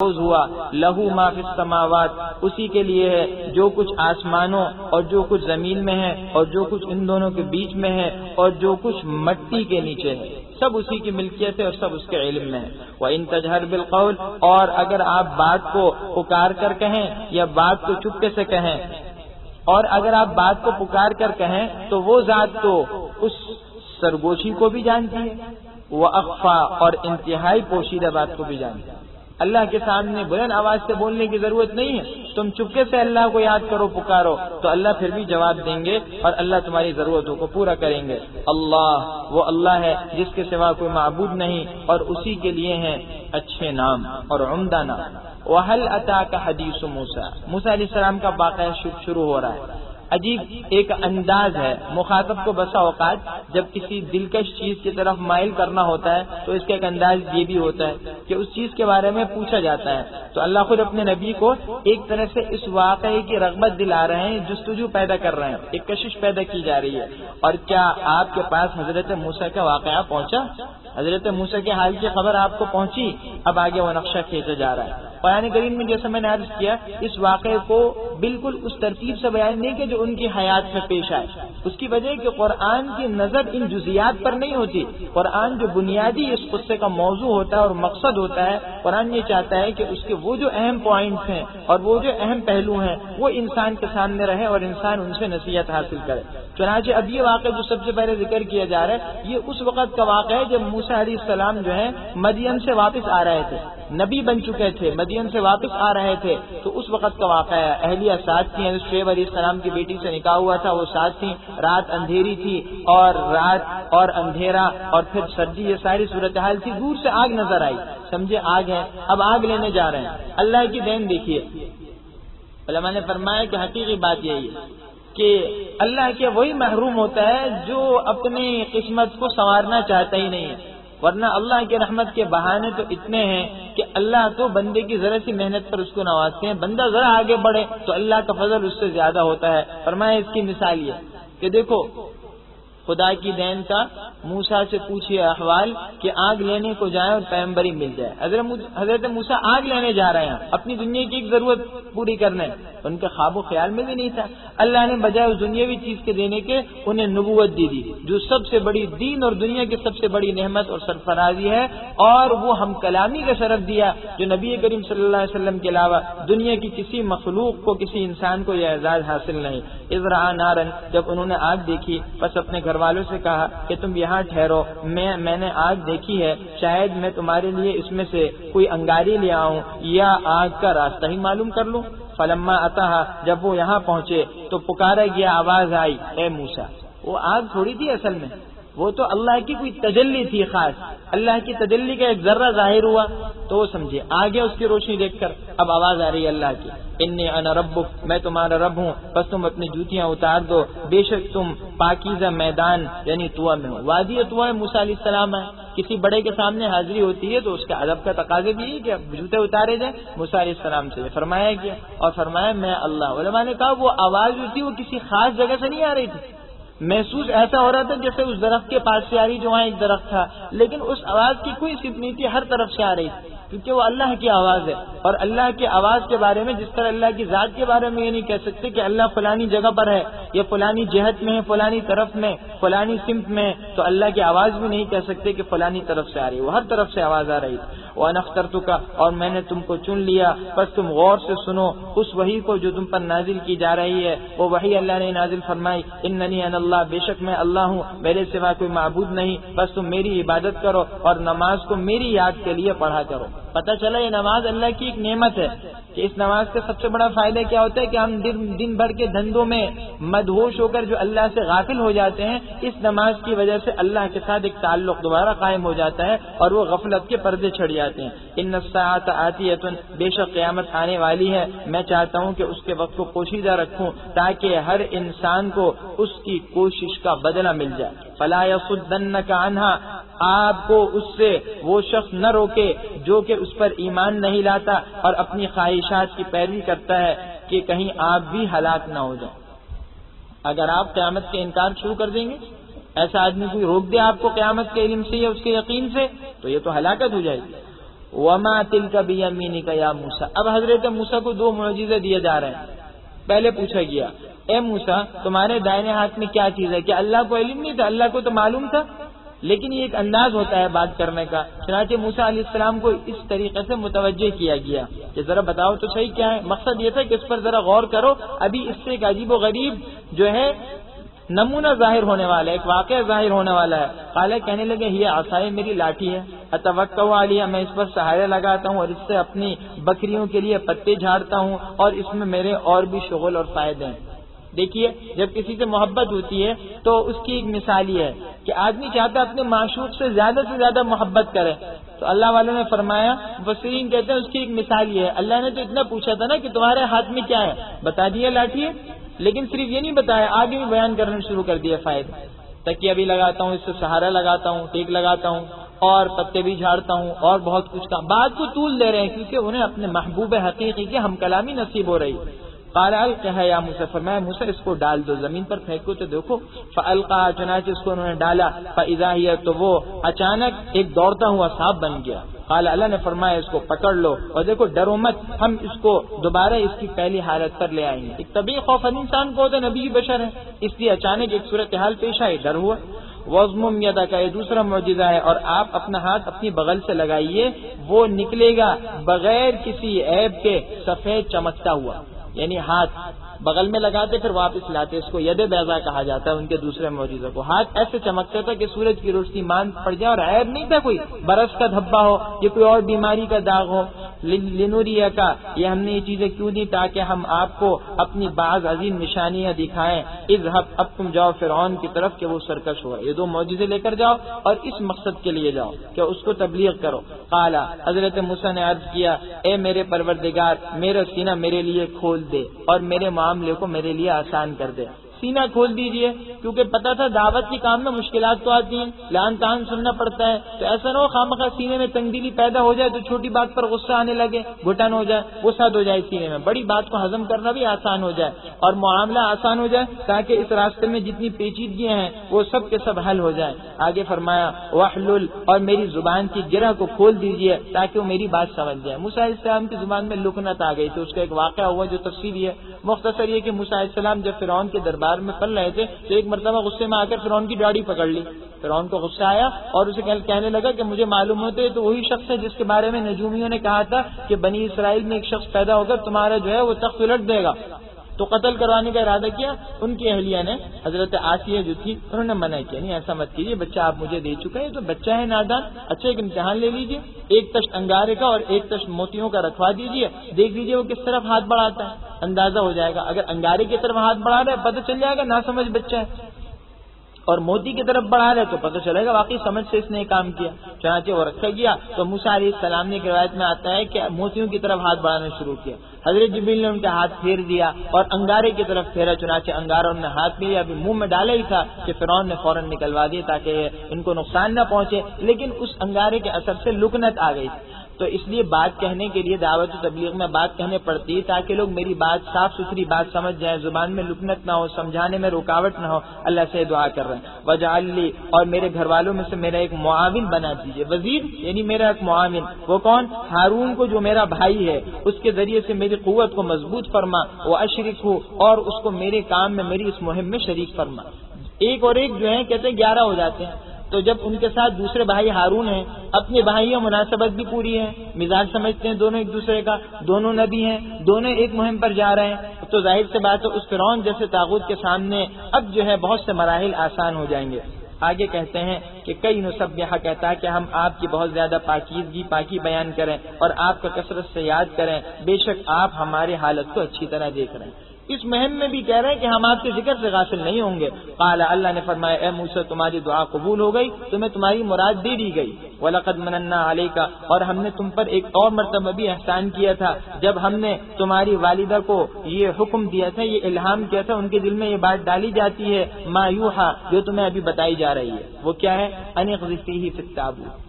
ہوا لہو ما فی السماوات، اسی کے لیے ہے جو کچھ آسمانوں اور جو کچھ زمین میں ہے اور جو کچھ ان دونوں کے بیچ میں ہے اور جو کچھ مٹی کے نیچے ہے، سب اسی کی ملکیت ہے اور سب اس کے علم میں ہے۔ وَإِن تَجْهَرْ بِالْقَوْلِ، اور اگر آپ بات کو پکار کر کہیں یا بات کو چپکے سے کہیں، اور اگر آپ بات کو پکار کر کہیں تو وہ ذات تو اس سرگوشی کو بھی جانتی ہے، وَأَخْفَى، اور انتہائی پوشیدہ بات کو بھی جانتی ہے۔ اللہ کے سامنے بلند آواز سے بولنے کی ضرورت نہیں ہے، تم چپکے سے اللہ کو یاد کرو، پکارو تو اللہ پھر بھی جواب دیں گے اور اللہ تمہاری ضرورتوں کو پورا کریں گے۔ اللہ، وہ اللہ ہے جس کے سوا کوئی معبود نہیں اور اسی کے لیے ہیں اچھے نام اور عمدہ نام۔ وَهَلْ أَتَاكَ حَدِيثُ مُوسَىٰ، موسیٰ علیہ السلام کا واقعہ شروع ہو رہا ہے۔ عجیب ایک انداز ہے، مخاطب کو بسا اوقات جب کسی دلکش چیز کی طرف مائل کرنا ہوتا ہے تو اس کا ایک انداز یہ بھی ہوتا ہے کہ اس چیز کے بارے میں پوچھا جاتا ہے تو اللہ خود اپنے نبی کو ایک طرح سے اس واقعے کی رغبت دلا رہے ہیں، جستجو پیدا کر رہے ہیں، ایک کشش پیدا کی جا رہی ہے۔ اور کیا آپ کے پاس حضرت موسیٰ کا واقعہ پہنچا؟ حضرت موسیٰ کے حال کی خبر آپ کو پہنچی؟ اب آگے وہ نقشہ کھینچا جا رہا ہے۔ قرآن کریم میں جیسا میں نے عرض کیا، اس واقعے کو بالکل اس ترتیب سے بیان نہیں کہ جو ان کی حیات میں پیش آئے، اس کی وجہ کہ قرآن کی نظر ان جزیات پر نہیں ہوتی۔ قرآن جو بنیادی اس قصے کا موضوع ہوتا ہے اور مقصد ہوتا ہے، قرآن یہ چاہتا ہے کہ اس کے وہ جو اہم پوائنٹس ہیں اور وہ جو اہم پہلو ہیں وہ انسان کے سامنے رہے اور انسان ان سے نصیحت حاصل کرے۔ چنانچہ اب یہ واقعہ جو سب سے پہلے ذکر کیا جا رہا ہے یہ اس وقت کا واقعہ ہے جب موسیٰ علیہ السلام جو ہے مدین سے واپس آ رہے تھے، نبی بن چکے تھے، مدین سے واپس آ رہے تھے، تو اس وقت کا واقعہ ہے۔ اہلیہ ساتھ تھیں، شعیب علیہ السلام کی بیٹی سے نکاح ہوا تھا، وہ ساتھ تھیں، رات اندھیری تھی اور رات اور اندھیرا اور پھر سردی، یہ ساری صورتحال تھی۔ دور سے آگ نظر آئی، سمجھے آگ ہے، اب آگ لینے جا رہے ہیں۔ اللہ کی دین دیکھیے، علماء نے فرمایا کہ حقیقی بات یہی ہے کہ اللہ کے وہی محروم ہوتا ہے جو اپنی قسمت کو سنوارنا چاہتا ہی نہیں ہے، ورنہ اللہ کی رحمت کے بہانے تو اتنے ہیں کہ اللہ تو بندے کی ذرا سی محنت پر اس کو نوازتے ہیں، بندہ ذرا آگے بڑھے تو اللہ کا فضل اس سے زیادہ ہوتا ہے۔ فرمایا اس کی مثال یہ کہ دیکھو خدا کی دین کا موسیٰ سے پوچھئے احوال کہ آگ لینے کو جائیں اور پیغمبری مل جائے۔ حضرت موسیٰ آگ لینے جا رہے ہیں اپنی دنیا کی ایک ضرورت پوری کرنے، ان کے خواب و خیال میں بھی نہیں تھا۔ اللہ نے بجائے اس دنیاوی چیز کے دینے کے انہیں نبوت دی جو سب سے بڑی دین اور دنیا کی سب سے بڑی نعمت اور سرفرازی ہے، اور وہ ہم کلامی کا شرف دیا جو نبی کریم صلی اللہ علیہ وسلم کے علاوہ دنیا کی کسی مخلوق کو، کسی انسان کو یہ اعزاز حاصل نہیں۔ اذ رأى نارا، جب انہوں نے آگ دیکھی بس اپنے گھر والوں سے کہا کہ تم یہاں ٹھہرو، میں نے آگ دیکھی ہے، شاید میں تمہارے لیے اس میں سے کوئی انگاری لے آؤں یا آگ کا راستہ ہی معلوم کر لوں۔ فلما اتاہا، جب وہ یہاں پہنچے تو پکارا گیا، آواز آئی، اے موسیٰ۔ وہ آگ تھوڑی تھی اصل میں، وہ تو اللہ کی کوئی تجلی تھی خاص، اللہ کی تجلی کا ایک ذرہ ظاہر ہوا تو وہ سمجھے آگے اس کی روشنی دیکھ کر اب آواز آ رہی ہے اللہ کی، انی انا ربک، میں تمہارا رب ہوں، بس تم اپنی جوتیاں اتار دو، بے شک تم پاکیزہ میدان یعنی طویٰ میں ہو۔ وادی طویٰ موسیٰ علیہ السلام ہے، کسی بڑے کے سامنے حاضری ہوتی ہے تو اس کے ادب کا تقاضے بھی ہے کہ جوتے اتارے جائیں۔ موسیٰ علیہ السلام سے فرمایا گیا اور فرمایا میں اللہ۔ علماء نے کہا وہ آواز جو تھی وہ کسی خاص جگہ سے نہیں آ رہی تھی، محسوس ایسا ہو رہا تھا جیسے اس درخت کے پاس سے آ رہی جو وہاں ایک درخت تھا، لیکن اس آواز کی کوئی صفت نہیں تھی، ہر طرف سے آ رہی تھی کیونکہ وہ اللہ کی آواز ہے۔ اور اللہ کی آواز کے بارے میں جس طرح اللہ کی ذات کے بارے میں یہ نہیں کہہ سکتے کہ اللہ فلانی جگہ پر ہے، یہ فلانی جہت میں ہے، فلانی طرف میں، فلانی سمت میں، تو اللہ کی آواز بھی نہیں کہہ سکتے کہ فلانی طرف سے آ رہی، وہ ہر طرف سے آواز آ رہی تھی۔ وَأَنَا اخْتَرْتُكَ، اور میں نے تم کو چن لیا، بس تم غور سے سنو اس وحی کو جو تم پر نازل کی جا رہی ہے۔ وہ وحی اللہ نے نازل فرمائی، اننی انا اللہ، بے شک میں اللہ ہوں، میرے سوا کوئی معبود نہیں، بس تم میری عبادت کرو اور نماز کو میری یاد کے لیے پڑھا کرو۔ پتہ چلا یہ نماز اللہ کی ایک نعمت ہے کہ اس نماز کا سب سے بڑا فائدہ کیا ہوتا ہے کہ ہم دن بھر کے دھندوں میں مدہوش ہو کر جو اللہ سے غافل ہو جاتے ہیں، اس نماز کی وجہ سے اللہ کے ساتھ ایک تعلق دوبارہ قائم ہو جاتا ہے اور وہ غفلت کے پردے چھڑ جاتے ہیں۔ ان الساعۃ آتیۃ، بے شک قیامت آنے والی ہے، میں چاہتا ہوں کہ اس کے وقت کو پوشیدہ رکھوں تاکہ ہر انسان کو اس کی کوشش کا بدلہ مل جائے۔ فلا یصدنک عنہا، آپ کو اس سے وہ شخص نہ روکے جو کہ اس پر ایمان نہیں لاتا اور اپنی خواہشات کی پیروی کرتا ہے کہ کہیں آپ بھی ہلاک نہ ہو جائیں۔ اگر آپ قیامت کے انکار شروع کر دیں گے، ایسا آدمی کوئی روک دے آپ کو قیامت کے علم سے یا اس کے یقین سے، تو یہ تو ہلاکت ہو جائے گی۔ وما تلک بیمینک یا موسیٰ. اب حضرت موسیٰ کو 2 معجزے دیے جا رہے ہیں. پہلے پوچھا گیا اے موسیٰ تمہارے دائیں ہاتھ میں کیا چیز ہے؟ کیا اللہ کو علم نہیں تھا؟ اللہ کو تو معلوم تھا، لیکن یہ ایک انداز ہوتا ہے بات کرنے کا. چنانچہ موسیٰ علیہ السلام کو اس طریقے سے متوجہ کیا گیا کہ ذرا بتاؤ تو صحیح کیا ہے. مقصد یہ تھا کہ اس پر ذرا غور کرو. ابھی اس سے ایک عجیب و غریب جو ہے نمونہ ظاہر ہونے والا ہے، ایک واقعہ ظاہر ہونے والا ہے. قال کہنے لگے یہ عصائے میری لاٹھی ہے، اتوکل علیہا میں اس پر سہارے لگاتا ہوں اور اس سے اپنی بکریوں کے لیے پتے جھاڑتا ہوں اور اس میں میرے اور بھی شغل اور فائدے ہیں. دیکھیے جب کسی سے محبت ہوتی ہے تو اس کی ایک مثال یہ ہے کہ آدمی چاہتا ہے اپنے معشوق سے زیادہ محبت کرے. تو اللہ والوں نے فرمایا، مفسرین کہتے ہیں اس کی ایک مثال یہ ہے، اللہ نے تو اتنا پوچھا تھا نا کہ تمہارے ہاتھ میں کیا ہے، بتا دیا لاٹھی ہے، لیکن صرف یہ نہیں بتایا، آگے بھی بیان کرنا شروع کر دیا فائدہ. تکیہ بھی لگاتا ہوں، اس سے سہارا لگاتا ہوں، ٹیک لگاتا ہوں اور پتے بھی جھاڑتا ہوں اور بہت کچھ کا. بات کو طول دے رہے ہیں کیونکہ انہیں اپنے محبوب حقیقی کی ہم کلامی نصیب ہو رہی. قال القها یا موسیٰ فرمایا موسیٰ اس کو ڈال دو، زمین پر پھینکو تو دیکھو. فالقا چنانچہ اس کو انہوں نے ڈالا، فاذا ہی تو وہ اچانک ایک دوڑتا ہوا سانپ بن گیا. قال اللہ نے فرمایا اس کو پکڑ لو اور دیکھو ڈرو مت، ہم اس کو دوبارہ اس کی پہلی حالت پر لے آئیں گے. ایک طبیعی خوف انسان کو ہوتا، نبی بشر ہے، اس لیے اچانک ایک صورتحال پیش آئی، ڈر ہوا. وضمم یدک یہ دوسرا معجزہ ہے، اور آپ اپنا ہاتھ اپنی بغل سے لگائیے، وہ نکلے گا بغیر کسی عیب کے سفید چمکتا ہوا. یعنی ہاتھ بغل میں لگاتے پھر واپس لاتے، اس کو ید بیضا کہا جاتا ہے. ان کے دوسرے معجزہ کو ہاتھ ایسے چمکتا تھا کہ سورج کی روشنی مان پڑ جائے، اور عیب نہیں تھا کوئی برس کا دھبا ہو یا کوئی اور بیماری کا داغ ہو. لنوریہ کا یہ ہم نے یہ چیزیں کیوں دی تاکہ ہم آپ کو اپنی بعض عظیم نشانیاں دکھائیں. اذهب اب تم جاؤ فرعون کی طرف کہ وہ سرکش ہوا. یہ 2 معجزے لے کر جاؤ اور اس مقصد کے لیے جاؤ کہ اس کو تبلیغ کرو. قال حضرت موسیٰ نے عرض کیا اے میرے پروردگار میرا سینہ میرے لیے کھول دے اور میرے معاملے کو میرے لیے آسان کر دے. سینہ کھول دیجئے، کیونکہ پتہ تھا دعوت کے کام میں مشکلات تو آتی ہیں، لعن طعن سننا پڑتا ہے. تو ایسا نہ ہو خامخواہ سینے میں تنگ دلی پیدا ہو جائے تو چھوٹی بات پر غصہ آنے لگے، گھٹن ہو جائے، غصہ ہو جائے سینے میں. بڑی بات کو ہضم کرنا بھی آسان ہو جائے اور معاملہ آسان ہو جائے تاکہ اس راستے میں جتنی پیچیدگیاں ہیں وہ سب کے سب حل ہو جائیں. آگے فرمایا واحلل اور میری زبان کی گرہ کو کھول دیجئے تاکہ وہ میری بات سمجھ جائے. موسیٰ علیہ السلام کی زبان میں لکنت آ گئی تھی. اس کا ایک واقعہ ہوا جو تفصیلی ہے. مختصر یہ کہ موسیٰ علیہ السلام جب فرعون کے دربار میں پل رہے تھے تو ایک مرتبہ غصے میں آ کر فرعون کی داڑھی پکڑ لی. فرعون کو غصہ آیا اور اسے کہنے لگا کہ مجھے معلوم ہوتے تو وہی شخص ہے جس کے بارے میں نجومیوں نے کہا تھا کہ بنی اسرائیل میں ایک شخص پیدا ہوگا تمہارا جو ہے وہ تخت الٹ دے گا. تو قتل کروانے کا ارادہ کیا. ان کی اہلیہ نے حضرت آسیہ جو تھی انہوں نے منع کیا، نہیں ایسا مت کیجیے، بچہ آپ مجھے دے چکے ہیں تو بچہ ہے نادان. اچھا ایک امتحان لے لیجیے، ایک تشت انگارے کا اور ایک تشت موتیوں کا رکھوا دیجیے، دیکھ لیجیے وہ کس طرف ہاتھ بڑھاتا ہے، اندازہ ہو جائے گا. اگر انگارے کی طرف ہاتھ بڑھا رہا ہے پتہ چل جائے گا نا سمجھ بچہ ہے، اور موتی کی طرف بڑھا رہے تو پتہ چلے گا واقعی سمجھ سے اس نے کام کیا. چنانچہ وہ رکھا گیا تو موسیٰ علیہ السلام نے روایت میں آتا ہے کہ موتیوں کی طرف ہاتھ بڑھانا شروع کیا. حضرت جبریل نے ان کا ہاتھ پھیر دیا اور انگارے کی طرف پھیرا. چنانچہ انگاروں نے ہاتھ میں ابھی منہ میں ڈالا ہی تھا کہ فرعون نے فوراً نکلوا دیا تاکہ ان کو نقصان نہ پہنچے، لیکن اس انگارے کے اثر سے لکنت آ گئی. تو اس لیے بات کہنے کے لیے دعوت و تبلیغ میں بات کہنے پڑتی ہے تاکہ لوگ میری بات صاف ستھری بات سمجھ جائیں، زبان میں لکنت نہ ہو، سمجھانے میں رکاوٹ نہ ہو. اللہ سے دعا کر رہے ہیں وجعل لی اور میرے گھر والوں میں سے میرا ایک معاون بنا دیجیے. وزیر یعنی میرا ایک معاون. وہ کون؟ ہارون کو جو میرا بھائی ہے، اس کے ذریعے سے میری قوت کو مضبوط فرما. وہ اشرک ہو اور اس کو میرے کام میں میری اس مہم میں شریک فرما. ایک اور ایک جو ہے کہتے ہیں 11 ہو جاتے ہیں. تو جب ان کے ساتھ دوسرے بھائی ہارون ہیں، اپنے بھائیوں مناسبت بھی پوری ہے، مزاج سمجھتے ہیں دونوں ایک دوسرے کا، دونوں نبی ہیں، دونوں ایک مہم پر جا رہے ہیں، تو ظاہر سے بات ہے اس فرعون جیسے طاغوت کے سامنے اب جو ہے بہت سے مراحل آسان ہو جائیں گے. آگے کہتے ہیں کہ کئی نسبح کہتا ہے کہ ہم آپ کی بہت زیادہ پاکی بیان کریں اور آپ کا کثرت سے یاد کریں، بے شک آپ ہمارے حالت کو اچھی طرح دیکھ رہے ہیں. اس مہم میں بھی کہہ رہے ہیں کہ ہم آپ کے ذکر سے غافل نہیں ہوں گے. قال اللہ نے فرمایا اے موسیٰ تمہاری دعا قبول ہو گئی، تمہیں تمہاری مراد دے دی گئی. وَلَقَدْ مَنَنَّا عَلَيْكَ اور ہم نے تم پر ایک اور مرتبہ بھی احسان کیا تھا جب ہم نے تمہاری والدہ کو یہ حکم دیا تھا، یہ الہام کیا تھا، ان کے دل میں یہ بات ڈالی جاتی ہے ما یوحا جو تمہیں ابھی بتائی جا رہی ہے. وہ کیا ہے؟ ان اقذفیہ فی التابوت.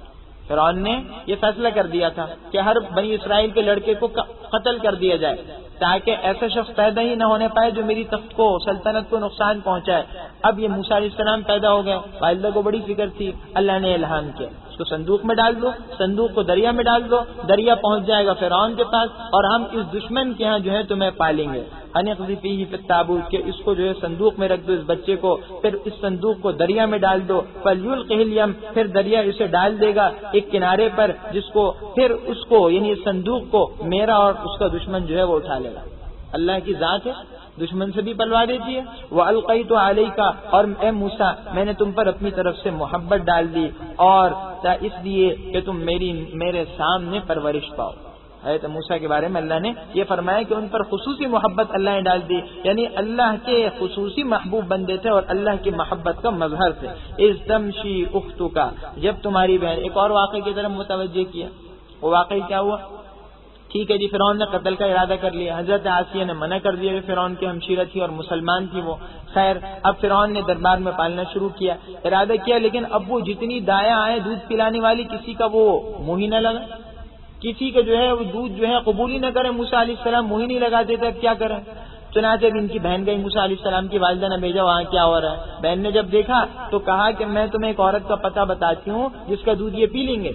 فرعون نے یہ فیصلہ کر دیا تھا کہ ہر بنی اسرائیل کے لڑکے کو قتل کر دیا جائے. تاکہ ایسا شخص پیدا ہی نہ ہونے پائے جو میری تخت کو سلطنت کو نقصان پہنچائے۔ اب یہ موسیٰ علیہ السلام پیدا ہو گئے، والدہ کو بڑی فکر تھی، اللہ نے الہام کیا اس کو صندوق میں ڈال دو، صندوق کو دریا میں ڈال دو، دریا پہنچ جائے گا فرعون کے پاس اور ہم اس دشمن کے ہاں جو ہے تمہیں پالیں گے۔ انقذ فیہ فی التابوت، کہ اس کو جو ہے صندوق میں رکھ دو اس بچے کو، پھر اس صندوق کو دریا میں ڈال دو، فلیلقہ الیم، پھر دریا اسے ڈال دے گا ایک کنارے پر، جس کو پھر اس کو یعنی اس صندوق کو میرا اور اس کا دشمن جو ہے وہ اٹھا لے گا۔ اللہ کی ذات ہے، دشمن سے بھی پلوا دیتی ہے۔ وَأَلْقَيْتُ عَلَيْكَ، اور اے موسیٰ میں نے تم پر اپنی طرف سے محبت ڈال دی، اور اس لیے کہ تم میرے سامنے پرورش پاؤ۔ حضرت موسیٰ کے بارے میں اللہ نے یہ فرمایا کہ ان پر خصوصی محبت اللہ نے ڈال دی، یعنی اللہ کے خصوصی محبوب بندے تھے اور اللہ کی محبت کا مظہر تھے۔ اِذْ تَمْشِي أُخْتُكَ، جب تمہاری بہن، ایک اور واقعے کی طرف متوجہ کیا، وہ واقعی کیا ہوا؟ ٹھیک ہے جی، فرعون نے قتل کا ارادہ کر لیا، حضرت آسیہ نے منع کر دیا کہ فرعون کی ہمشیرہ تھی اور مسلمان تھی وہ۔ خیر، اب فرعون نے دربار میں پالنا شروع کیا، ارادہ کیا، لیکن اب وہ جتنی دایا آئے دودھ پلانے والی، کسی کا وہ منہ ہی نہ لگا، کسی کا جو ہے وہ دودھ جو ہے قبول ہی نہ کرے، موسیٰ علیہ السلام منہ ہی نہیں لگاتے تھے، اب کیا کریں؟ چنانچہ ان کی بہن گئی موسیٰ علیہ السلام کی والدہ نے بھیجا وہاں کیا ہو رہا ہے۔ بہن نے جب دیکھا تو کہا کہ میں تمہیں ایک عورت کا پتہ بتاتی ہوں جس کا دودھ یہ پی لیں گے،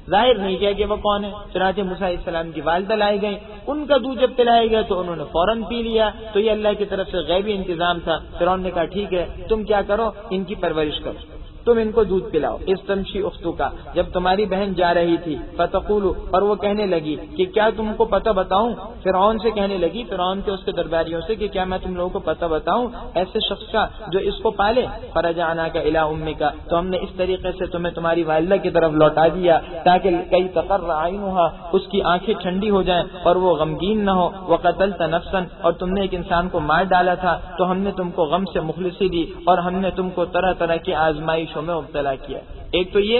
ظاہر نہیں کیا کہ وہ کون ہے۔ چنانچہ موسیٰ علیہ السلام کی والدہ لائی گئی، ان کا دودھ جب پلایا گیا تو انہوں نے فوراً پی لیا، تو یہ اللہ کی طرف سے غیبی انتظام تھا۔ فرعون نے کہا ٹھیک ہے تم کیا کرو، ان کی پرورش کرو، تم ان کو دودھ پلاؤ۔ اس تمشی اختک، جب تمہاری بہن جا رہی تھی، فتقول، اور وہ کہنے لگی کہ کیا تم کو پتہ بتاؤں، فرعون سے کہنے لگی، فرعون کے اس کے درباریوں سے کہ کیا میں تم لوگوں کو پتہ بتاؤں ایسے شخص کا جو اس کو پالے؟ فرجعناک الی امک، تو ہم نے اس طریقے سے تمہیں تمہاری والدہ کی طرف لوٹا دیا تاکہ کئی تقر عینھا، اس کی آنکھیں ٹھنڈی ہو جائیں اور وہ غمگین نہ ہو۔ وقتلت نفسا، اور تم نے ایک انسان کو مار ڈالا تھا تو ہم نے تم کو غم سے مخلصی دی اور ہم نے تم کو طرح طرح کی آزمائش میں مبتلا کیا۔ ایک تو یہ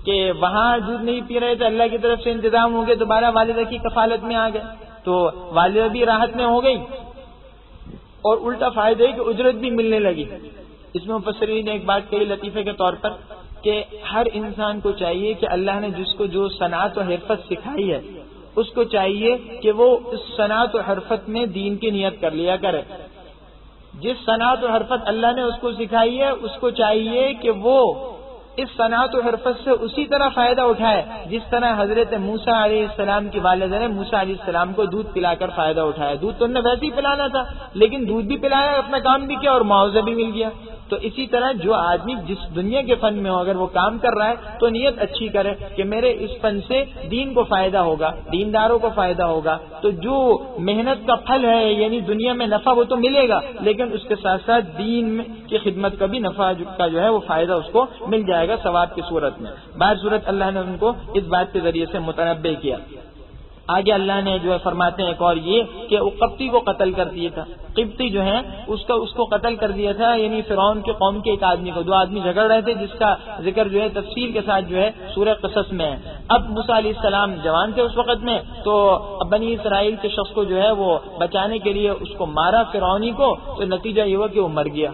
کہ وہاں دودھ نہیں پی رہے تھے، اللہ کی طرف سے انتظام ہو گئے، دوبارہ والدہ کی کفالت میں آ گئے تو والدہ بھی راحت میں ہو گئی، اور الٹا فائدہ ہے کہ اجرت بھی ملنے لگی۔ اس میں مفسرین نے ایک بات کہی لطیفے کے طور پر کہ ہر انسان کو چاہیے کہ اللہ نے جس کو جو صنعت و حرفت سکھائی ہے اس کو چاہیے کہ وہ اس صنعت و حرفت میں دین کی نیت کر لیا کرے۔ جس صنعت و حرفت اللہ نے اس کو سکھائی ہے اس کو چاہیے کہ وہ اس صنعت و حرفت سے اسی طرح فائدہ اٹھائے جس طرح حضرت موسیٰ علیہ السلام کی والدہ نے موسیٰ علیہ السلام کو دودھ پلا کر فائدہ اٹھایا۔ دودھ تو انہیں ویسے ہی پلانا تھا لیکن دودھ بھی پلایا، اپنا کام بھی کیا اور معاوضہ بھی مل گیا۔ تو اسی طرح جو آدمی جس دنیا کے فن میں ہو اگر وہ کام کر رہا ہے تو نیت اچھی کرے کہ میرے اس فن سے دین کو فائدہ ہوگا، دینداروں کو فائدہ ہوگا، تو جو محنت کا پھل ہے یعنی دنیا میں نفع وہ تو ملے گا لیکن اس کے ساتھ ساتھ دین کی خدمت کا بھی نفع کا جو ہے وہ فائدہ اس کو مل جائے گا ثواب کی صورت میں۔ بعض صورت اللہ نے ان کو اس بات کے ذریعے سے متنبہ کیا۔ آگے اللہ نے جو ہے فرماتے ہیں ایک اور یہ کہ وہ قبطی کو قتل کر دیا تھا، قبطی جو ہے اس کو قتل کر دیا تھا، یعنی فرعون کے قوم کے ایک آدمی کو، دو آدمی جھگڑ رہے تھے جس کا ذکر جو ہے تفصیل کے ساتھ جو ہے سورہ قصص میں ہے۔ اب موسیٰ علیہ السلام جوان تھے اس وقت میں، تو بنی اسرائیل کے شخص کو جو ہے وہ بچانے کے لیے اس کو مارا فرعونی کو، تو نتیجہ یہ ہوا کہ وہ مر گیا۔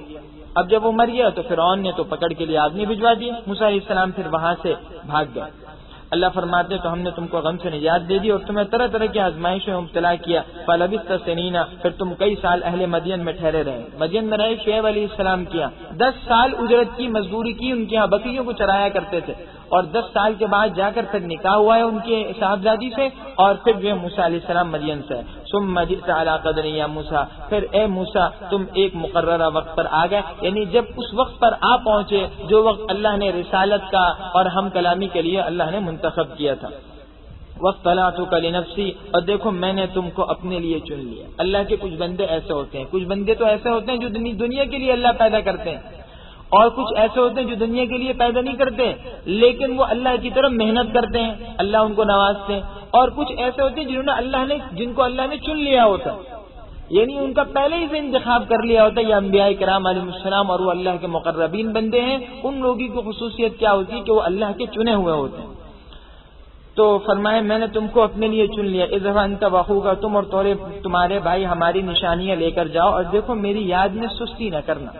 اب جب وہ مر گیا تو فرعون نے تو پکڑ کے لیے آدمی بھجوا دیے، موسیٰ علیہ السلام پھر وہاں سے بھاگ گئے۔ اللہ فرماتے تو ہم نے تم کو غم سے نجات دے دی اور تمہیں طرح طرح کی آزمائش میں مبتلا کیا۔ فلبثت سنین، پھر تم کئی سال اہل مدین میں ٹھہرے رہے۔ مدین میں رہے شعیب علیہ السلام کیا 10 سال اجرت کی مزدوری کی، ان کے یہاں بکریوں کو چرایا کرتے تھے، اور 10 سال کے بعد جا کر پھر نکاح ہوا ہے ان کے صاحبزادی سے، اور پھر جو موسیٰ علیہ السلام مدین سے۔ ثم جئت علی قدر یا موسیٰ، پھر اے موسیٰ تم ایک مقررہ وقت پر آ گئے، یعنی جب اس وقت پر آ پہنچے جو وقت اللہ نے رسالت کا اور ہم کلامی کے لیے اللہ نے منتخب کیا تھا۔ واصطنعتک لنفسی، اور دیکھو میں نے تم کو اپنے لیے چن لیا۔ اللہ کے کچھ بندے ایسے ہوتے ہیں، کچھ بندے تو ایسے ہوتے ہیں جو دنیا کے لیے اللہ پیدا کرتے ہیں، اور کچھ ایسے ہوتے ہیں جو دنیا کے لیے پیدا نہیں کرتے لیکن وہ اللہ کی طرف محنت کرتے ہیں، اللہ ان کو نوازتے ہیں، اور کچھ ایسے ہوتے ہیں جن کو اللہ نے چن لیا ہوتا، یعنی ان کا پہلے ہی سے انتخاب کر لیا ہوتا ہے، یہ انبیاء کرام علیہ السلام اور وہ اللہ کے مقربین بندے ہیں۔ ان لوگوں کی خصوصیت کیا ہوتی ہے کہ وہ اللہ کے چنے ہوئے ہوتے ہیں۔ تو فرمایا میں نے تم کو اپنے لیے چن لیا، اذهب انت واخوک، تم اور تمہارے بھائی ہماری نشانیاں لے کر جاؤ، اور دیکھو میری یاد میں سستی نہ کرنا،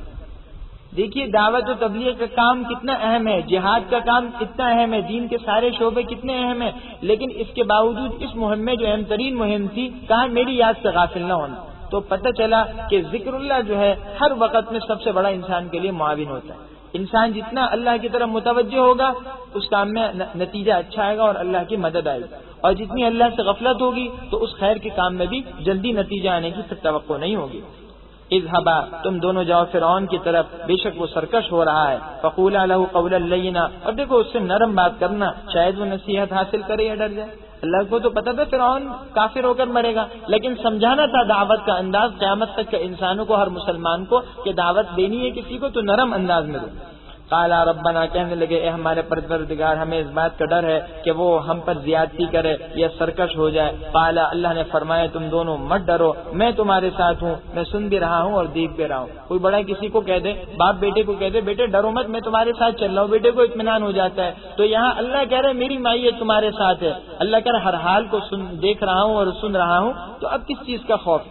دیکھیے دعوت و تبلیغ کا کام کتنا اہم ہے، جہاد کا کام کتنا اہم ہے، دین کے سارے شعبے کتنے اہم ہیں، لیکن اس کے باوجود اس مہم میں جو اہم ترین مہم تھی کہا میری یاد سے غافل نہ ہونا، تو پتہ چلا کہ ذکر اللہ جو ہے ہر وقت میں سب سے بڑا انسان کے لیے معاون ہوتا ہے۔ انسان جتنا اللہ کی طرف متوجہ ہوگا اس کام میں نتیجہ اچھا آئے گا اور اللہ کی مدد آئے گی، اور جتنی اللہ سے غفلت ہوگی تو اس خیر کے کام میں بھی جلدی نتیجہ آنے کی توقع نہیں ہوگی۔ اذهبا تم دونوں جاؤ فرعون کی طرف، بے شک وہ سرکش ہو رہا ہے، فقولا له قولا لینا، اور دیکھو اس سے نرم بات کرنا، شاید وہ نصیحت حاصل کرے یا ڈر جائے۔ اللہ کو تو پتا تھا فرعون کافر ہو کر مرے گا، لیکن سمجھانا تھا دعوت کا انداز قیامت تک کے انسانوں کو، ہر مسلمان کو، کہ دعوت دینی ہے کسی کو تو نرم انداز میں دو۔ قال ربنا، کہنے لگے اے ہمارے پروردگار ہمیں اس بات کا ڈر ہے کہ وہ ہم پر زیادتی کرے یا سرکش ہو جائے۔ قال، اللہ نے فرمایا تم دونوں مت ڈرو، میں تمہارے ساتھ ہوں، میں سن بھی رہا ہوں اور دیکھ بھی رہا ہوں۔ کوئی بڑا کسی کو کہہ دے، باپ بیٹے کو کہہ دے بیٹے ڈرو مت، میں تمہارے ساتھ چل رہا ہوں، بیٹے کو اطمینان ہو جاتا ہے۔ تو یہاں اللہ کہہ رہے میری معیت تمہارے ساتھ ہے، اللہ کہہ رہا ہر حال کو دیکھ رہا ہوں اور سن رہا ہوں، تو اب کس چیز کا خوف؟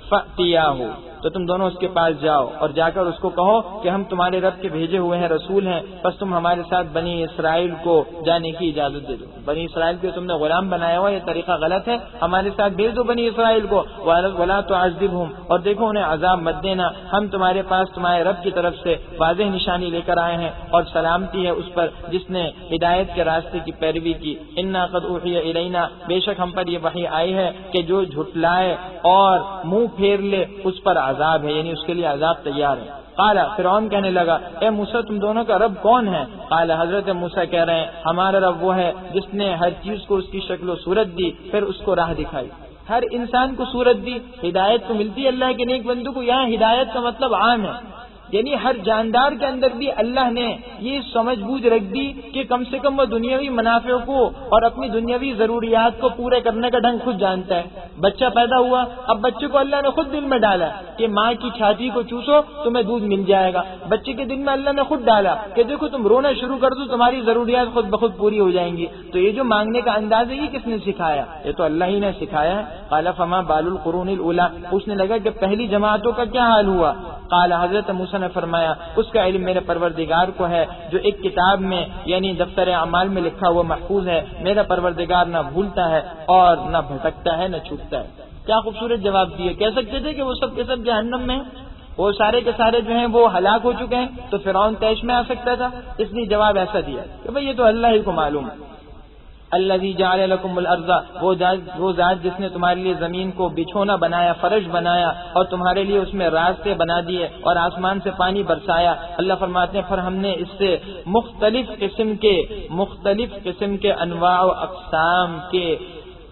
فَأْتِيَاهُ، تو تم دونوں اس کے پاس جاؤ اور جا کر اس کو کہو کہ ہم تمہارے رب کے بھیجے ہوئے ہیں، رسول ہیں، بس تم ہمارے ساتھ بنی اسرائیل کو جانے کی اجازت دے دو۔ بنی اسرائیل کو تم نے غلام بنایا ہوا، یہ طریقہ غلط ہے، ہمارے ساتھ بھیج دو بنی اسرائیل کو۔ وَلَا تُعَذِّبْهُمْ، اور دیکھو انہیں عذاب مت دینا، ہم تمہارے پاس تمہارے رب کی طرف سے واضح نشانی لے کر آئے ہیں، اور سلامتی ہے اس پر جس نے ہدایت کے راستے کی پیروی کی۔ اِنَّا قَدْ أُوحِيَ إِلَيْنَا، بے شک ہم پر یہ وحی آئی ہے کہ جو جھٹلائے اور منہ پھیر لے اس پر عذاب ہے، یعنی اس کے لیے عذاب تیار ہے۔ قال، فرعون کہنے لگا اے موسیٰ تم دونوں کا رب کون ہے؟ قال، حضرت موسیٰ کہہ رہے ہیں ہمارا رب وہ ہے جس نے ہر چیز کو اس کی شکل و صورت دی، پھر اس کو راہ دکھائی، ہر انسان کو صورت دی۔ ہدایت تو ملتی ہے اللہ کے نیک بندوں کو، یہاں ہدایت کا مطلب عام ہے، یعنی ہر جاندار کے اندر بھی اللہ نے یہ سمجھ بوجھ رکھ دی کہ کم سے کم وہ دنیاوی منافع کو اور اپنی دنیاوی ضروریات کو پورے کرنے کا ڈھنگ خود جانتا ہے۔ بچہ پیدا ہوا، اب بچے کو اللہ نے خود دل میں ڈالا کہ ماں کی چھاتی کو چوسو تمہیں دودھ مل جائے گا، بچے کے دل میں اللہ نے خود ڈالا کہ دیکھو تم رونا شروع کر دو تمہاری ضروریات خود بخود پوری ہو جائیں گی۔ تو یہ جو مانگنے کا انداز ہے یہ کس نے سکھایا؟ یہ تو اللہ ہی نے سکھایا ہے۔ قال فما بال القرون الاولى، پوچھنے لگا کہ پہلی جماعتوں کا کیا حال ہوا؟ قال، حضرت موسیٰ نے فرمایا اس کا علم میرے پروردگار کو ہے، جو ایک کتاب میں یعنی دفتر اعمال میں لکھا ہوا محفوظ ہے، میرا پروردگار نہ بھولتا ہے اور نہ بھٹکتا ہے نہ چھوٹتا ہے۔ کیا خوبصورت جواب دیے، کہہ سکتے تھے کہ وہ سب کے سب جہنم میں ہیں، وہ سارے کے سارے جو ہیں وہ ہلاک ہو چکے ہیں، تو فرعون طیش میں آ سکتا تھا، اس لیے جواب ایسا دیا کہ بھئی یہ تو اللہ ہی کو معلوم ہے۔ الذی جعل لکم الارض، وہ ذات جس نے تمہارے لیے زمین کو بچھونا بنایا، فرش بنایا، اور تمہارے لیے اس میں راستے بنا دیے اور آسمان سے پانی برسایا۔ اللہ فرماتے ہیں پھر ہم نے اس سے مختلف قسم کے انواع و اقسام کے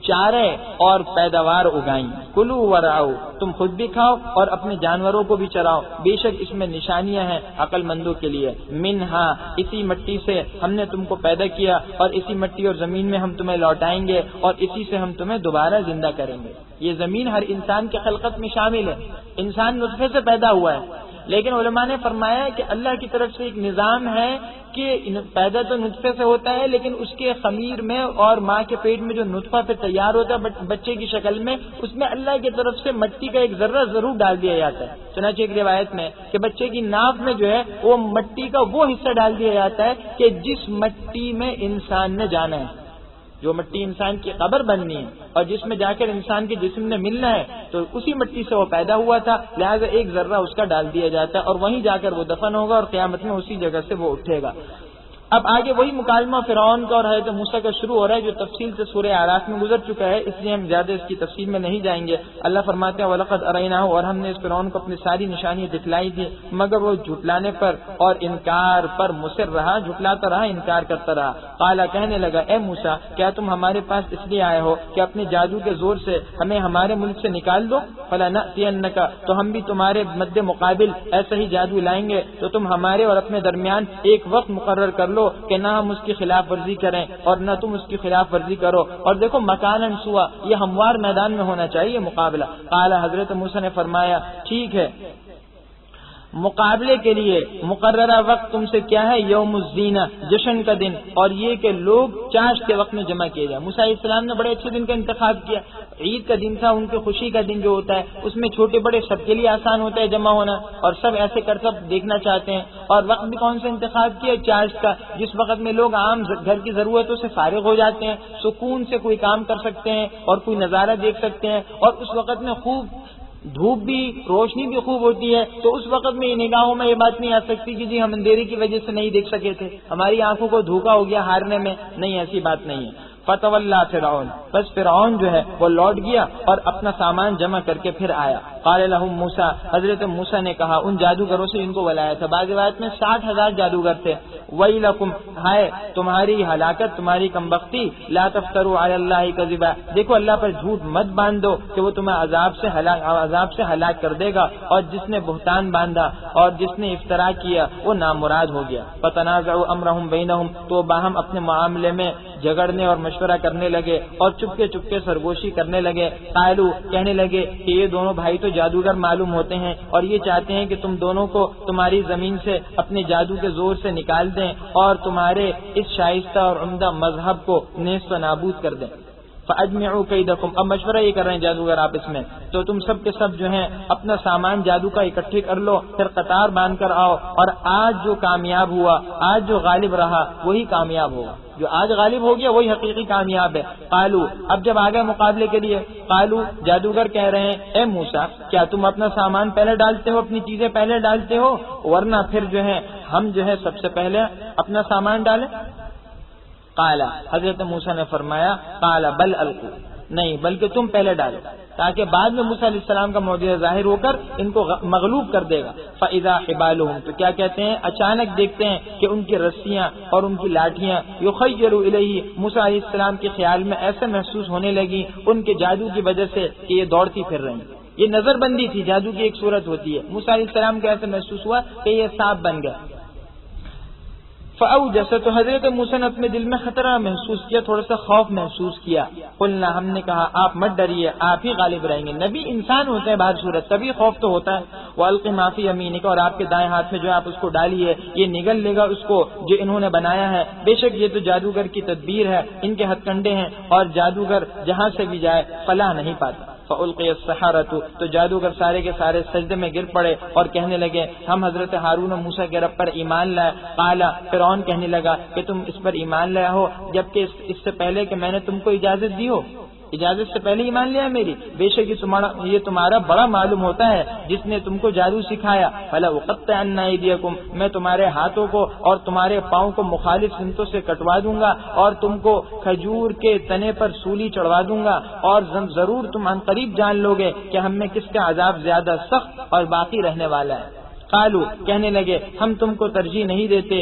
چارے اور پیداوار اگائیں۔ کلوا ورعوا، تم خود بھی کھاؤ اور اپنے جانوروں کو بھی چراؤ، بے شک اس میں نشانیاں ہیں عقل مندوں کے لیے۔ منہا، اسی مٹی سے ہم نے تم کو پیدا کیا اور اسی مٹی اور زمین میں ہم تمہیں لوٹائیں گے اور اسی سے ہم تمہیں دوبارہ زندہ کریں گے۔ یہ زمین ہر انسان کے خلقت میں شامل ہے، انسان نطفے سے پیدا ہوا ہے، لیکن علماء نے فرمایا کہ اللہ کی طرف سے ایک نظام ہے کہ پیدا تو نطفے سے ہوتا ہے، لیکن اس کے خمیر میں اور ماں کے پیٹ میں جو نطفہ پہ تیار ہوتا ہے بچے کی شکل میں، اس میں اللہ کی طرف سے مٹی کا ایک ذرہ ضرور ڈال دیا جاتا ہے۔ چنانچہ ایک روایت میں کہ بچے کی ناف میں جو ہے وہ مٹی کا وہ حصہ ڈال دیا جاتا ہے کہ جس مٹی میں انسان نے جانا ہے، جو مٹی انسان کی قبر بننی ہے اور جس میں جا کر انسان کے جسم نے ملنا ہے، تو اسی مٹی سے وہ پیدا ہوا تھا، لہذا ایک ذرہ اس کا ڈال دیا جاتا ہے اور وہیں جا کر وہ دفن ہوگا اور قیامت میں اسی جگہ سے وہ اٹھے گا۔ اب آگے وہی مکالمہ فرعون کا اور حضرت موسیٰ کا شروع ہو رہا ہے جو تفصیل سے سورہ اعراف میں گزر چکا ہے، اس لیے ہم زیادہ اس کی تفصیل میں نہیں جائیں گے۔ اللہ فرماتے ہیں وَلَقَدْ أَرَيْنَاهُ، اور ہم نے اس فرعون کو اپنی ساری نشانیاں دکھلائی تھی، مگر وہ جھٹلانے پر اور انکار پر مصر رہا، جھٹلاتا رہا، انکار کرتا رہا۔ قال، کہنے لگا اے موسیٰ کیا تم ہمارے پاس اس لیے آئے ہو کہ اپنے جادو کے زور سے ہمیں ہمارے ملک سے نکال دو؟ فَلَنَأْتِيَنَّكَ، تو ہم بھی تمہارے مد مقابل ایسا ہی جادو لائیں گے، تو تم ہمارے اور اپنے درمیان ایک وقت مقرر کر لو کہ نہ ہم اس کی خلاف ورزی کریں اور نہ تم اس کی خلاف ورزی کرو، اور دیکھو مکاناً سوا، یہ ہموار میدان میں ہونا چاہیے مقابلہ۔ قال، حضرت موسیٰ نے فرمایا ٹھیک ہے، مقابلے کے لیے مقررہ وقت تم سے کیا ہے؟ یوم الزینہ، جشن کا دن، اور یہ کہ لوگ چاشت کے وقت میں جمع کیے جائیں۔ موسیٰ علیہ السلام نے بڑے اچھے دن کا انتخاب کیا، عید کا دن تھا، ان کی خوشی کا دن جو ہوتا ہے اس میں چھوٹے بڑے سب کے لیے آسان ہوتا ہے جمع ہونا، اور سب ایسے کر سب دیکھنا چاہتے ہیں. اور وقت بھی کون سا انتخاب کیا؟ چارج کا، جس وقت میں لوگ عام گھر کی ضرورتوں سے فارغ ہو جاتے ہیں، سکون سے کوئی کام کر سکتے ہیں اور کوئی نظارہ دیکھ سکتے ہیں، اور اس وقت میں خوب دھوپ بھی، روشنی بھی خوب ہوتی ہے. تو اس وقت میں نگاہوں میں یہ بات نہیں آ سکتی کہ جی ہم اندھیرے کی وجہ سے نہیں دیکھ سکے تھے، ہماری آنکھوں کو دھوکا ہو گیا ہارنے میں. نہیں، ایسی بات نہیں ہے. فتولا فرعون، بس فرعون جو ہے وہ لوٹ گیا اور اپنا سامان جمع کر کے پھر آیا. قال لهم موسیٰ، حضرت موسیٰ نے کہا ان جادوگروں سے جن کو بلایا تھا، بعض روایت میں 60,000 جادوگر تھے. ویلکم، ہائے تمہاری ہلاکت، تمہاری کمبختی. لا تفتروا علی اللہ کذبا، دیکھو اللہ پر جھوٹ مت باندھ دو کہ وہ تمہیں عذاب سے ہلاک کر دے گا. اور جس نے بہتان باندھا اور جس نے افترا کیا وہ نامراد ہو گیا. فتنازعوا امرهم بینہم، تو باہم اپنے معاملے میں جھگڑنے اور مشورہ کرنے لگے اور چپکے چپکے سرگوشی کرنے لگے. قالوا، کہنے لگے کہ یہ دونوں بھائی تو جادوگر معلوم ہوتے ہیں اور یہ چاہتے ہیں کہ تم دونوں کو تمہاری زمین سے اپنے جادو کے زور سے نکال دیں اور تمہارے اس شائستہ اور عمدہ مذہب کو نیست و نابود کر دیں. فاجمعوا کیدکم، اب مشورہ یہ کر رہے ہیں جادوگر آپس میں، تو تم سب کے سب جو ہیں اپنا سامان جادو کا اکٹھے کر لو، پھر قطار باندھ کر آؤ، اور آج جو کامیاب ہوا، آج جو غالب رہا وہی کامیاب ہوگا. جو آج غالب ہو گیا وہی حقیقی کامیاب ہے. قالو، اب جب آ گئے مقابلے کے لیے، قالو جادوگر کہہ رہے ہیں اے موسیٰ، کیا تم اپنا سامان پہلے ڈالتے ہو، اپنی چیزیں پہلے ڈالتے ہو، ورنہ پھر جو ہے ہم جو ہے سب سے پہلے اپنا سامان ڈالیں. قال، حضرت موسیٰ نے فرمایا قال بل القوا، نہیں بلکہ تم پہلے ڈالو، تاکہ بعد میں موسیٰ علیہ السلام کا معجزہ ظاہر ہو کر ان کو مغلوب کر دے گا. فاذا حبالهم، تو کیا کہتے ہیں اچانک دیکھتے ہیں کہ ان کی رسیاں اور ان کی لاٹھیاں یخیل الیہ، موسیٰ علیہ السلام کے خیال میں ایسے محسوس ہونے لگی ان کے جادو کی وجہ سے کہ یہ دوڑتی پھر رہی. یہ نظر بندی تھی، جادو کی ایک صورت ہوتی ہے. موسیٰ علیہ السلام کو ایسے محسوس ہوا کہ یہ سانپ بن گیا. فاوجس، تو حضرت موسیٰ نے اپنے دل میں خطرہ محسوس کیا، تھوڑا سا خوف محسوس کیا. قلنا، ہم نے کہا آپ مت ڈریے، آپ ہی غالب رہیں گے. نبی انسان ہوتے ہیں بہر صورت، تبھی خوف تو ہوتا ہے. والق ما فی یمینک، اور آپ کے دائیں ہاتھ میں جو آپ اس کو ڈالیے یہ نگل لے گا اس کو جو انہوں نے بنایا ہے. بے شک یہ تو جادوگر کی تدبیر ہے، ان کے ہتھ کنڈے ہیں، اور جادوگر جہاں سے بھی جائے فلاح نہیں پاتا. فَأُلْقِيَ السَّحَرَةُ، تو جادوگر سارے کے سارے سجدے میں گر پڑے اور کہنے لگے ہم حضرت ہارون و موسیٰ کے رب پر ایمان لائے. قال، فرعون کہنے لگا کہ تم اس پر ایمان لائے ہو جبکہ اس سے پہلے کہ میں نے تم کو اجازت دی ہو، اجازت سے پہلے ایمان لیا میری. بے شک یہ تمہارا بڑا معلوم ہوتا ہے جس نے تم کو جادو سکھایا. فلا اقطعن ایدیکم، میں تمہارے ہاتھوں کو اور تمہارے پاؤں کو مخالف سمتوں سے کٹوا دوں گا اور تم کو کھجور کے تنے پر سولی چڑھوا دوں گا، اور ضرور تم ان قریب جان لو گے کہ ہم میں کس کا عذاب زیادہ سخت اور باقی رہنے والا ہے. قالو، کہنے لگے ہم تم کو ترجیح نہیں دیتے،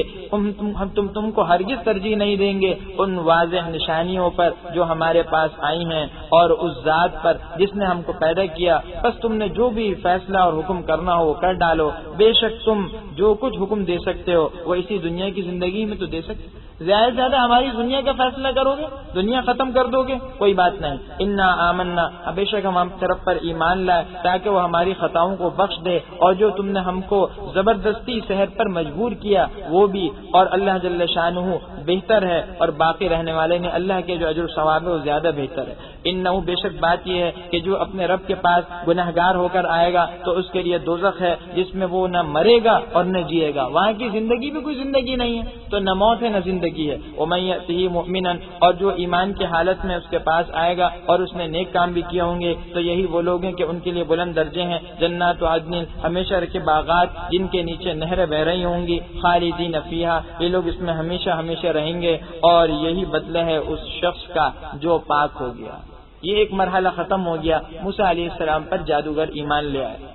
تم کو ہرگز ترجیح نہیں دیں گے ان واضح نشانیوں پر جو ہمارے پاس آئی ہیں اور اس ذات پر جس نے ہم کو پیدا کیا. بس تم نے جو بھی فیصلہ اور حکم کرنا ہو وہ کر ڈالو. بے شک تم جو کچھ حکم دے سکتے ہو وہ اسی دنیا کی زندگی میں تو دے سکتے. زیادہ سے زیادہ ہماری دنیا کا فیصلہ کرو گے، دنیا ختم کر دو گے، کوئی بات نہیں. انا آمنا، بے شک ہم طرف پر ایمان لائے تاکہ وہ ہماری خطاؤں کو بخش دے، اور جو تم نے ہم کو زبردستی شہر پر مجبور کیا وہ بھی. اور اللہ جل شانہ بہتر ہے اور باقی رہنے والے نے اللہ کے جو اجر و ثواب ہے وہ زیادہ بہتر ہے. انہو، بے شک بات یہ ہے کہ جو اپنے رب کے پاس گنہگار ہو کر آئے گا تو اس کے لیے دوزخ ہے جس میں وہ نہ مرے گا اور نہ جیے گا. وہاں کی زندگی بھی کوئی زندگی نہیں ہے، تو نہ موت ہے نہ زندگی ہے. ومن یأتہ مؤمنا، اور جو ایمان کی حالت میں اس کے پاس آئے گا اور اس نے نیک کام بھی کیے ہوں گے تو یہی وہ لوگ ہیں کہ ان کے لیے بلند درجے ہیں. جنات عدن، ہمیشہ کے باغات جن کے نیچے نہریں بہ رہی ہوں گی. خالدین فیہا، یہ لوگ اس میں ہمیشہ ہمیشہ رہیں گے، اور یہی بدلہ ہے اس شخص کا جو پاک ہو گیا. یہ ایک مرحلہ ختم ہو گیا. موسیٰ علیہ السلام پر جادوگر ایمان لے آئے.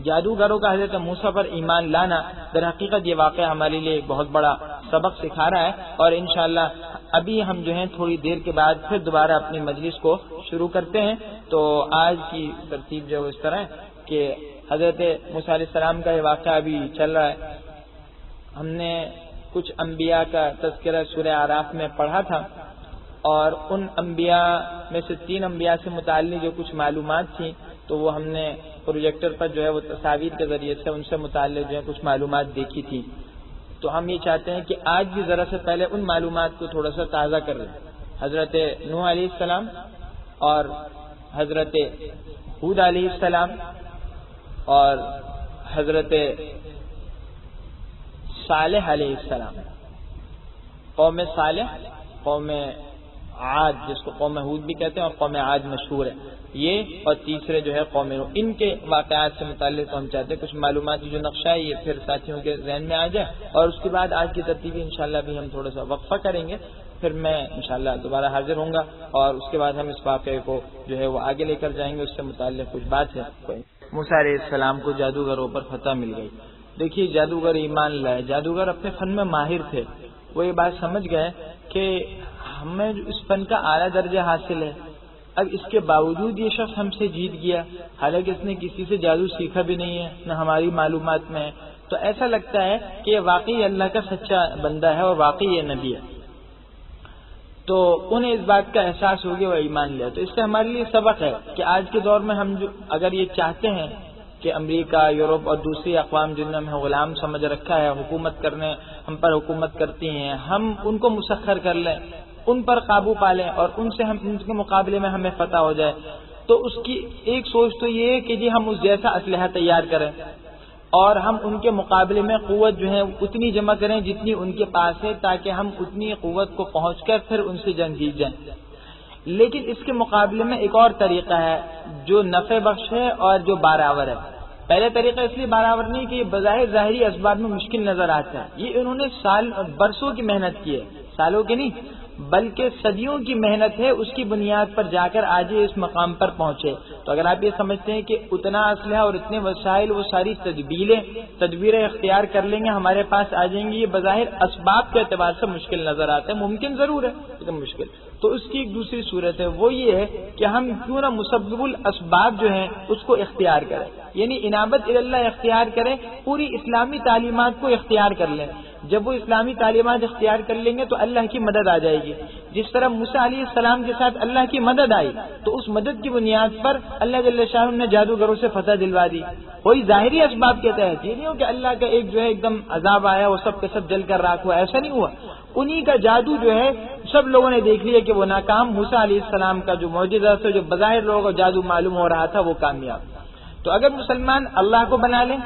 جادوگروں کا حضرت موسیٰ پر ایمان لانا در حقیقت یہ واقعہ ہمارے لیے ایک بہت بڑا سبق سکھا رہا ہے. اور انشاءاللہ ابھی ہم جو ہیں تھوڑی دیر کے بعد پھر دوبارہ اپنی مجلس کو شروع کرتے ہیں. تو آج کی ترتیب جو اس طرح ہے کہ حضرت موسیٰ علیہ السلام کا یہ واقعہ ابھی چل رہا ہے. ہم نے کچھ انبیاء کا تذکرہ سورہ اعراف میں پڑھا تھا، اور ان انبیاء میں سے 3 انبیاء سے متعلق جو کچھ معلومات تھیں تو وہ ہم نے پروجیکٹر پر جو ہے وہ تصاویر کے ذریعے سے ان سے متعلق جو ہے کچھ معلومات دیکھی تھی. تو ہم یہ چاہتے ہیں کہ آج بھی ذرا سے پہلے ان معلومات کو تھوڑا سا تازہ کر لیں. حضرت نوح علیہ السلام اور حضرت ہود علیہ السلام اور حضرت صالح علیہ السلام، قوم صالح، قوم عاد جس کو قوم ہود بھی کہتے ہیں اور قوم عاد مشہور ہے یہ، اور تیسرے جو ہے قوم نوح، ان کے واقعات سے متعلق ہم چاہتے ہیں کچھ معلوماتی جو نقشہ ہے یہ پھر ساتھیوں کے ذہن میں آ جائے، اور اس کے بعد آج کی ترتیب انشاءاللہ بھی ہم تھوڑا سا وقفہ کریں گے، پھر میں انشاءاللہ دوبارہ حاضر ہوں گا، اور اس کے بعد ہم اس واقعے کو جو ہے وہ آگے لے کر جائیں گے، اس سے متعلق کچھ بات ہے۔ موسیٰ علیہ السلام کو جادوگروں پر فتح مل گئی۔ دیکھیے جادوگر ایمان لائے، جادوگر اپنے فن میں ماہر تھے، وہ یہ بات سمجھ گئے کہ ہمیں اس فن کا اعلیٰ درجہ حاصل ہے، اب اس کے باوجود یہ شخص ہم سے جیت گیا، حالانکہ اس نے کسی سے جادو سیکھا بھی نہیں ہے، نہ ہماری معلومات میں ہے، تو ایسا لگتا ہے کہ یہ واقعی اللہ کا سچا بندہ ہے اور واقعی یہ نبی ہے، تو انہیں اس بات کا احساس ہو گیا وہ ایمان لیا۔ تو اس سے ہمارے لیے سبق ہے کہ آج کے دور میں ہم جو اگر یہ چاہتے ہیں کہ امریکہ، یورپ اور دوسری اقوام جن نے ہمیں غلام سمجھ رکھا ہے، حکومت کرنے ہم پر حکومت کرتی ہیں، ہم ان کو مسخر کر لیں، ان پر قابو پا لیں اور ان سے ہم ان کے مقابلے میں ہمیں فتح ہو جائے، تو اس کی ایک سوچ تو یہ ہے کہ جی ہم اس جیسا اسلحہ تیار کریں اور ہم ان کے مقابلے میں قوت جو ہے اتنی جمع کریں جتنی ان کے پاس ہے، تاکہ ہم اتنی قوت کو پہنچ کر پھر ان سے جنگ جیت جائیں۔ لیکن اس کے مقابلے میں ایک اور طریقہ ہے جو نفع بخش ہے اور جو بارآور ہے۔ پہلے طریقہ اس لیے بارآور نہیں کہ یہ بظاہر ظاہری اسباب میں مشکل نظر آتا ہے، یہ انہوں نے سال اور برسوں کی محنت کی ہے، سالوں کی نہیں بلکہ صدیوں کی محنت ہے، اس کی بنیاد پر جا کر آج یہ اس مقام پر پہنچے۔ تو اگر آپ یہ سمجھتے ہیں کہ اتنا اسلحہ اور اتنے وسائل، وہ ساری تدبیریں اختیار کر لیں گے ہمارے پاس آ جائیں گی، یہ بظاہر اسباب کے اعتبار سے مشکل نظر آتا ہے، ممکن ضرور ہے لیکن مشکل۔ تو اس کی ایک دوسری صورت ہے، وہ یہ ہے کہ ہم کیوں نہ مسبب الاسباب جو ہیں اس کو اختیار کریں، یعنی انابت اللہ اختیار کریں، پوری اسلامی تعلیمات کو اختیار کر لیں۔ جب وہ اسلامی تعلیمات اختیار کر لیں گے تو اللہ کی مدد آ جائے گی، جس طرح موسیٰ علیہ السلام کے ساتھ اللہ کی مدد آئی، تو اس مدد کی بنیاد پر اللہ جل شانہ نے جادوگروں سے فتح دلوا دی۔ کوئی ظاہری اسباب کے تحت یہ نہیں ہو کہ اللہ کا ایک جو ہے ایک دم عذاب آیا وہ سب کے سب جل کر راکھ ہوا، ایسا نہیں ہوا، انہی کا جادو جو ہے سب لوگوں نے دیکھ لیا کہ وہ ناکام، موسیٰ علیہ السلام کا جو معجزہ تھا، جو بظاہر لوگوں کو جادو معلوم ہو رہا تھا، وہ کامیاب۔ تو اگر مسلمان اللہ کو بنا لیں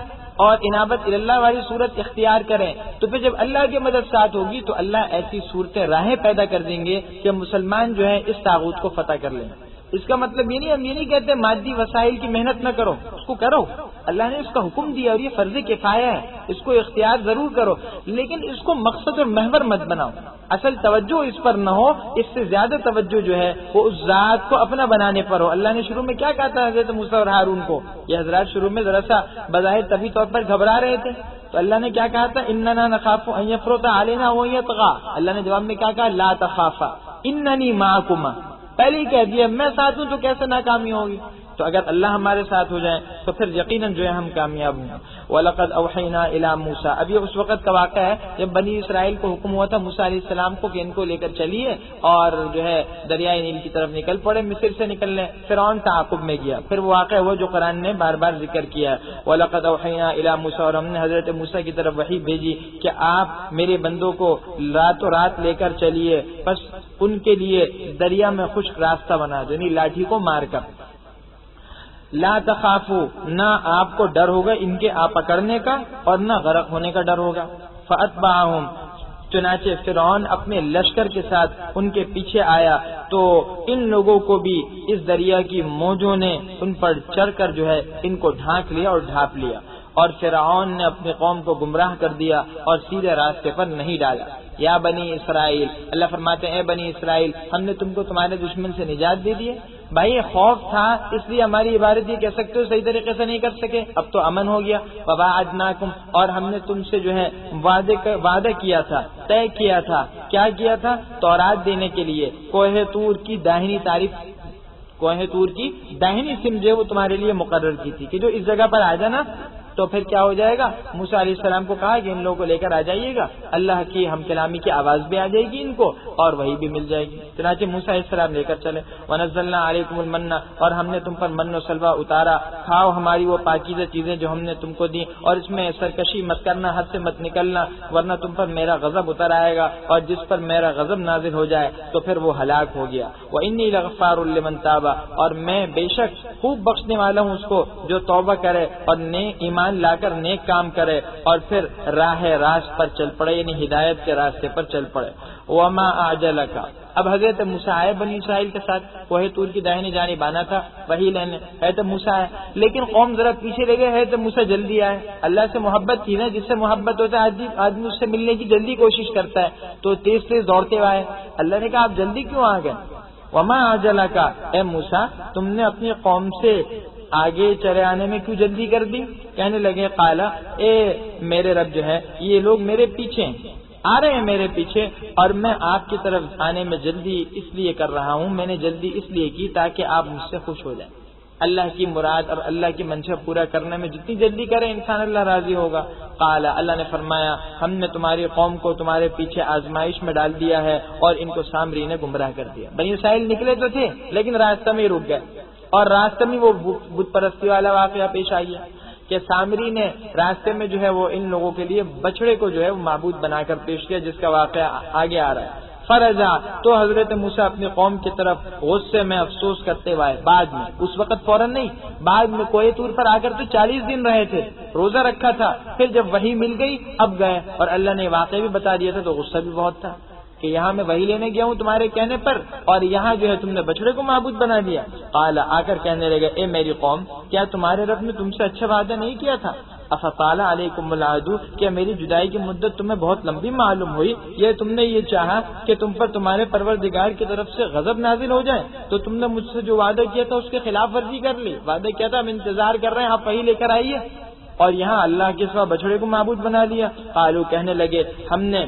اور انابت اللہ والی صورت اختیار کریں، تو پھر جب اللہ کی مدد ساتھ ہوگی تو اللہ ایسی صورتیں راہیں پیدا کر دیں گے کہ مسلمان جو ہے اس طاغوت کو فتح کر لیں۔ اس کا مطلب یہ نہیں، ہم یہ نہیں کہتے مادی وسائل کی محنت نہ کرو، اس کو کرو، اللہ نے اس کا حکم دیا اور یہ فرض کفایہ ہے، اس کو اختیار ضرور کرو، لیکن اس کو مقصد اور محور مت بناؤ، اصل توجہ اس پر نہ ہو، اس سے زیادہ توجہ جو ہے وہ اس ذات کو اپنا بنانے پر ہو۔ اللہ نے شروع میں کیا کہا تھا حضرت موسیٰ اور ہارون کو؟ یہ حضرات شروع میں ذرا سا بظاہر طبی طور پر گھبرا رہے تھے، تو اللہ نے کیا کہا تھا؟ اننا نخاف ان یفرط علینا ویطغى، اللہ نے جواب میں کیا کہا؟ لا تخافا اننی معکما، پہلے ہی کہہ دیا میں ساتھ ہوں، تو کیسے ناکامی ہوگی؟ تو اگر اللہ ہمارے ساتھ ہو جائے تو پھر یقیناً جو ہے ہم کامیاب ہوں۔ وَلَقَدْ أَوْحَيْنَا إِلَى مُوسَىٰ، اب یہ اس وقت کا واقعہ ہے جب بنی اسرائیل کو حکم ہوا تھا موسیٰ علیہ السلام کو کہ ان کو لے کر چلیے اور جو ہے دریائے نیل کی طرف نکل پڑے، مصر سے نکلنے، فرعون تعاقب میں گیا، پھر وہ واقعہ ہوا جو قرآن نے بار بار ذکر کیا ہے۔ وَلَقَدْ أَوْحَيْنَا إِلَى مُوسَىٰ، اور ہم نے حضرت موسیٰ کی طرف وحی بھیجی کہ آپ میرے بندوں کو راتوں رات لے کر چلیے، بس ان کے لیے دریا میں خشک راستہ بنا دو، یعنی لاٹھی کو مار کر۔ لا تخافو، نہ آپ کو ڈر ہوگا ان کے آ پکڑنے کا اور نہ غرق ہونے کا ڈر ہوگا۔ فأتبعهم، چنانچہ فرعون اپنے لشکر کے ساتھ ان کے پیچھے آیا تو ان لوگوں کو بھی اس دریا کی موجوں نے ان پر چڑھ کر جو ہے ان کو ڈھانک لیا اور ڈھانپ لیا، اور فرعون نے اپنی قوم کو گمراہ کر دیا اور سیدھے راستے پر نہیں ڈالا۔ یا بنی اسرائیل، اللہ فرماتے ہیں اے بنی اسرائیل، ہم نے تم کو تمہارے دشمن سے نجات دے دی ہے۔ بھائی خوف تھا اس لیے ہماری عبادت یہ کہہ سکتے ہو صحیح طریقے سے نہیں کر سکے، اب تو امن ہو گیا۔ وواعدناکم، اور ہم نے تم سے جو ہے وعدہ کیا تھا، طے کیا تھا، کیا کیا تھا؟ تورات دینے کے لیے کوہ طور کی داہنی سمت جو ہے وہ تمہارے لیے مقرر کی تھی کہ جو اس جگہ پر آ جانا تو پھر کیا ہو جائے گا؟ موسیٰ علیہ السلام کو کہا کہ ان لوگوں کو لے کر آ جائیے گا، اللہ کی ہم کلامی کی آواز بھی آ جائے گی ان کو اور وہی بھی مل جائے گی۔ چنانچہ موسیٰ علیہ السلام لے کر چلے۔ وَنَزَّلْنَا عَلَيْكُمُ الْمَنَّ، اور ہم نے تم پر من و سلوہ اتارا، کھاؤ ہماری وہ پاکیزہ چیزیں جو ہم نے تم کو دی، اور اس میں سرکشی مت کرنا، حد سے مت نکلنا، ورنہ تم پر میرا غضب اتر آئے گا، اور جس پر میرا غضب نازل ہو جائے تو پھر وہ ہلاک ہو گیا۔ وَإِنِّي لَغَفَّارٌ لِمَن تَابَ، اور میں بے شک خوب بخشنے والا ہوں اس کو جو توبہ کرے اور نیک ایمان لا کر نیک کام کرے اور پھر راہ راست پر چل پڑے، یعنی ہدایت کے راستے پر چل پڑے۔ وَمَا أَعْجَلَكَ، اب حضرت موسیٰ آئے بنی اسرائیل کے ساتھ، کوہ طور کی داہنی جانب آنا تھا وہی لینے، حضرت موسیٰ آئے، لیکن قوم ذرا پیچھے لے گئے، حضرت موسیٰ جلدی آئے۔ اللہ سے محبت تھی نا، جس سے محبت ہوتا ہے آدمی اس سے ملنے کی جلدی کوشش کرتا ہے، تو تیز تیز دوڑتے ہوئے آئے۔ اللہ نے کہا آپ جلدی کیوں آ گئے؟ وَمَا أَعْجَلَكَ، اے موسیٰ تم نے اپنی قوم سے آگے چلے آنے میں کیوں جلدی کر دی؟ کہنے لگے قال، اے میرے رب جو ہے یہ لوگ میرے پیچھے آ رہے ہیں میرے پیچھے، اور میں آپ کی طرف آنے میں جلدی اس لیے کر رہا ہوں، میں نے جلدی اس لیے کی تاکہ آپ مجھ سے خوش ہو جائیں۔ اللہ کی مراد اور اللہ کی منشا پورا کرنے میں جتنی جلدی کرے انسان اللہ راضی ہوگا۔ قال، اللہ نے فرمایا ہم نے تمہاری قوم کو تمہارے پیچھے آزمائش میں ڈال دیا ہے اور ان کو سامری نے گمراہ کر دیا۔ بنی اسرائیل نکلے تو تھے لیکن راستہ میں رک گئے، اور راستے میں وہ بت پرستی والا واقعہ پیش آئی ہے کہ سامری نے راستے میں جو ہے وہ ان لوگوں کے لیے بچڑے کو جو ہے وہ معبود بنا کر پیش کیا، جس کا واقعہ آگے آ رہا ہے۔ فرجا، تو حضرت موسیٰ اپنی قوم کی طرف غصے میں افسوس کرتے ہوئے بعد میں، اس وقت فوراً نہیں، بعد میں کوہ طور پر آ کر تو 40 دن رہے تھے، روزہ رکھا تھا، پھر جب وحی مل گئی اب گئے، اور اللہ نے واقعہ بھی بتا دیا تھا تو غصہ بھی بہت تھا کہ یہاں میں وہی لینے گیا ہوں تمہارے کہنے پر اور یہاں جو ہے تم نے بچڑے کو معبود بنا دیا۔ قال، آ کر کہنے لگے اے میری قوم، کیا تمہارے رب نے تم سے اچھا وعدہ نہیں کیا تھا؟ افطال علیکم العہد، کیا میری جدائی کی مدت تمہیں بہت لمبی معلوم ہوئی؟ یہ تم نے یہ چاہا کہ تم پر تمہارے پروردگار کی طرف سے غضب نازل ہو جائے، تو تم نے مجھ سے جو وعدہ کیا تھا اس کے خلاف ورزی کر لی۔ وعدہ کیا تھا ہم انتظار کر رہے ہیں آپ وہی لے کر آئیے، اور یہاں اللہ کے سوا بچڑے کو معبود بنا لیا۔ قالو، کہنے لگے ہم نے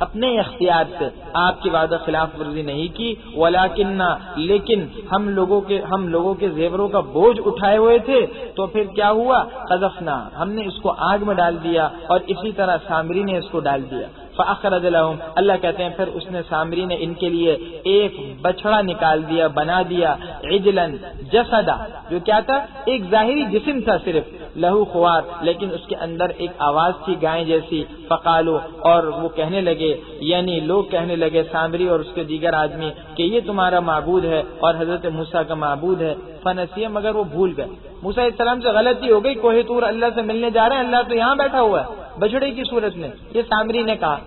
اپنے اختیار سے آپ کی وعدہ خلاف ورزی نہیں کی، ولیکننا، لیکن ہم لوگوں کے زیوروں کا بوجھ اٹھائے ہوئے تھے، تو پھر کیا ہوا؟ قذفنا، ہم نے اس کو آگ میں ڈال دیا، اور اسی طرح سامری نے اس کو ڈال دیا۔ فأخرج لهم، اللہ کہتے ہیں پھر اس نے سامری نے ان کے لیے ایک بچڑا نکال دیا، بنا دیا، عجلا جسدا، جو کیا تھا؟ ایک ظاہری جسم تھا صرف، لہو خوار، لیکن اس کے اندر ایک آواز تھی گائے جیسی۔ فقالو، اور وہ کہنے لگے، یعنی لوگ کہنے لگے سامری اور اس کے دیگر آدمی کہ یہ تمہارا معبود ہے اور حضرت موسیٰ کا معبود ہے۔ فنسیہ، مگر وہ بھول گئے۔ موسیٰ علیہ السلام سے غلطی ہو گئی، کوہ طور اللہ سے ملنے جا رہے ہیں، اللہ تو یہاں بیٹھا ہوا ہے بچڑے کی صورت میں، یہ سامری نے کہا۔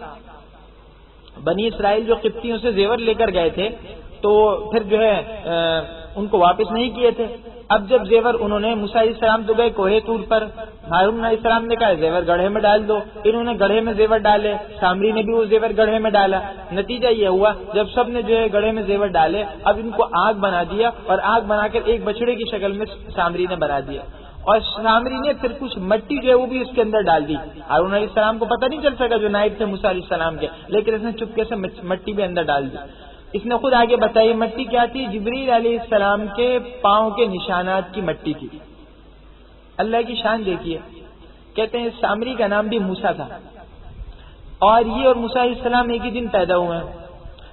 بنی اسرائیل جو قبطیوں سے زیور لے کر گئے تھے تو پھر جو ہے ان کو واپس نہیں کیے تھے، اب جب زیور انہوں نے، موسیٰ علیہ السلام تو گئے کوہ طور پر، ہارون علیہ السلام نے کہا زیور گڑھے میں ڈال دو، انہوں نے گڑھے میں زیور ڈالے، سامری نے بھی وہ زیور گڑھے میں ڈالا، نتیجہ یہ ہوا جب سب نے جو ہے گڑھے میں زیور ڈالے، اب ان کو آگ بنا دیا، اور آگ بنا کر ایک بچڑے کی شکل میں سامری نے بنا دیا، اور سامری نے پھر کچھ مٹی جو ہے وہ بھی اس کے اندر ڈال دی۔ ہارون علیہ السلام کو پتہ نہیں چل سکا جو نائب تھے موسیٰ علیہ السلام کے، لیکن اس نے چپکے سے مٹی بھی اندر ڈال دی۔ اس نے خود آگے بتائی مٹی کیا تھی، جبریل علیہ السلام کے پاؤں کے نشانات کی مٹی تھی۔ اللہ کی شان دیکھیے، کہتے ہیں سامری کا نام بھی موسیٰ تھا، اور یہ اور موسیٰ علیہ السلام ایک ہی دن پیدا ہوئے ہیں۔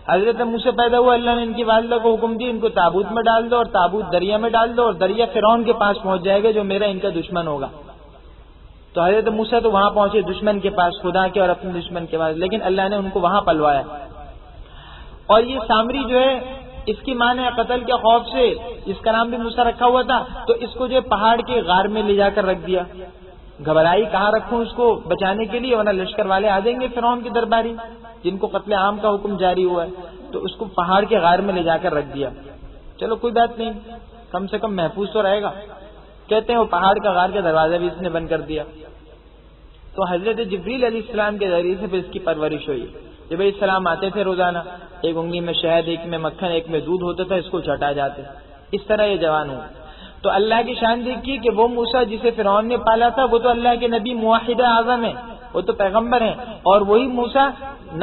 حضرت موسیٰ پیدا ہوا، اللہ نے ان کی والدہ کو حکم دی ان کو تابوت میں ڈال دو، اور تابوت دریا میں ڈال دو، اور دریا فرعون کے پاس پہنچ جائے گا جو میرا ان کا دشمن ہوگا۔ تو حضرت موسیٰ تو وہاں پہنچے دشمن کے پاس، خدا کے اور اپنے دشمن کے پاس، لیکن اللہ نے ان کو وہاں پلوایا۔ اور یہ سامری جو ہے اس کی ماں نے قتل کے خوف سے، اس کا نام بھی موسیٰ رکھا ہوا تھا، تو اس کو جو پہاڑ کے غار میں لے جا کر رکھ دیا۔ گھبرائی کہاں رکھوں اس کو بچانے کے لیے، ورنہ لشکر والے آ جائیں گے فرعون کی درباری جن کو قتل عام کا حکم جاری ہوا ہے، تو اس کو پہاڑ کے غار میں لے جا کر رکھ دیا۔ چلو کوئی بات نہیں، کم سے کم محفوظ تو رہے گا۔ کہتے ہیں وہ پہاڑ کا غار کا دروازہ بھی اس نے بند کر دیا۔ تو حضرت جبریل علیہ السلام کے ذریعے سے پھر اس کی پرورش ہوئی۔ جب علیہ السلام آتے تھے روزانہ، ایک انگلی میں شہد، ایک میں مکھن، ایک میں دودھ ہوتا تھا، اس کو چٹا جاتے، اس طرح یہ جوان ہوا۔ تو اللہ کی شان دیکھیے کہ وہ موسیٰ جسے فرعون نے پالا تھا وہ تو اللہ کے نبی موحد اعظم ہے، وہ تو پیغمبر ہیں، اور وہی موسیٰ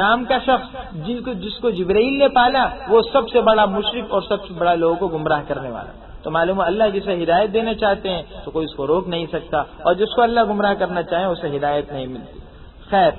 نام کا شخص جس کو جبرائیل نے پالا وہ سب سے بڑا مشرک اور سب سے بڑا لوگوں کو گمراہ کرنے والا۔ تو معلوم ہے اللہ جسے ہدایت دینا چاہتے ہیں تو کوئی اس کو روک نہیں سکتا، اور جس کو اللہ گمراہ کرنا چاہے اسے ہدایت نہیں ملتی۔ خیر،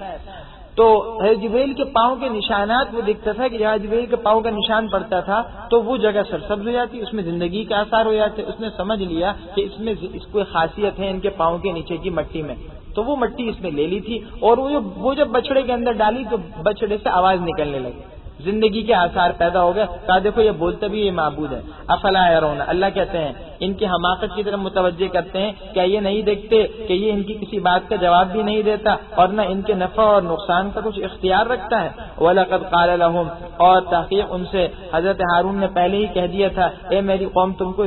تو حضرت جبریل کے پاؤں کے نشانات وہ دیکھتا تھا کہ جہاں جبریل کے پاؤں کا نشان پڑتا تھا تو وہ جگہ سرسبز ہو جاتی، اس میں زندگی کے آثار ہو جاتے۔ اس نے سمجھ لیا کہ اس میں اس کو خاصیت ہے ان کے پاؤں کے نیچے کی مٹی میں، تو وہ مٹی اس نے لے لی تھی اور وہ جب بچڑے کے اندر ڈالی تو بچڑے سے آواز نکلنے لگی، زندگی کے آثار پیدا ہو گئے۔ کہا دیکھو یہ بولتا بھی یہ معبود ہے۔ افلا یرون، اللہ کہتے ہیں ان کی حماقت کی طرف متوجہ کرتے ہیں، کیا یہ نہیں دیکھتے کہ یہ ان کی کسی بات کا جواب بھی نہیں دیتا اور نہ ان کے نفع اور نقصان کا کچھ اختیار رکھتا ہے۔ وَلَقَدْ قَالَ لَهُمْ، اور تحقیق ان سے حضرت ہارون نے پہلے ہی کہہ دیا تھا، اے میری قوم تم کو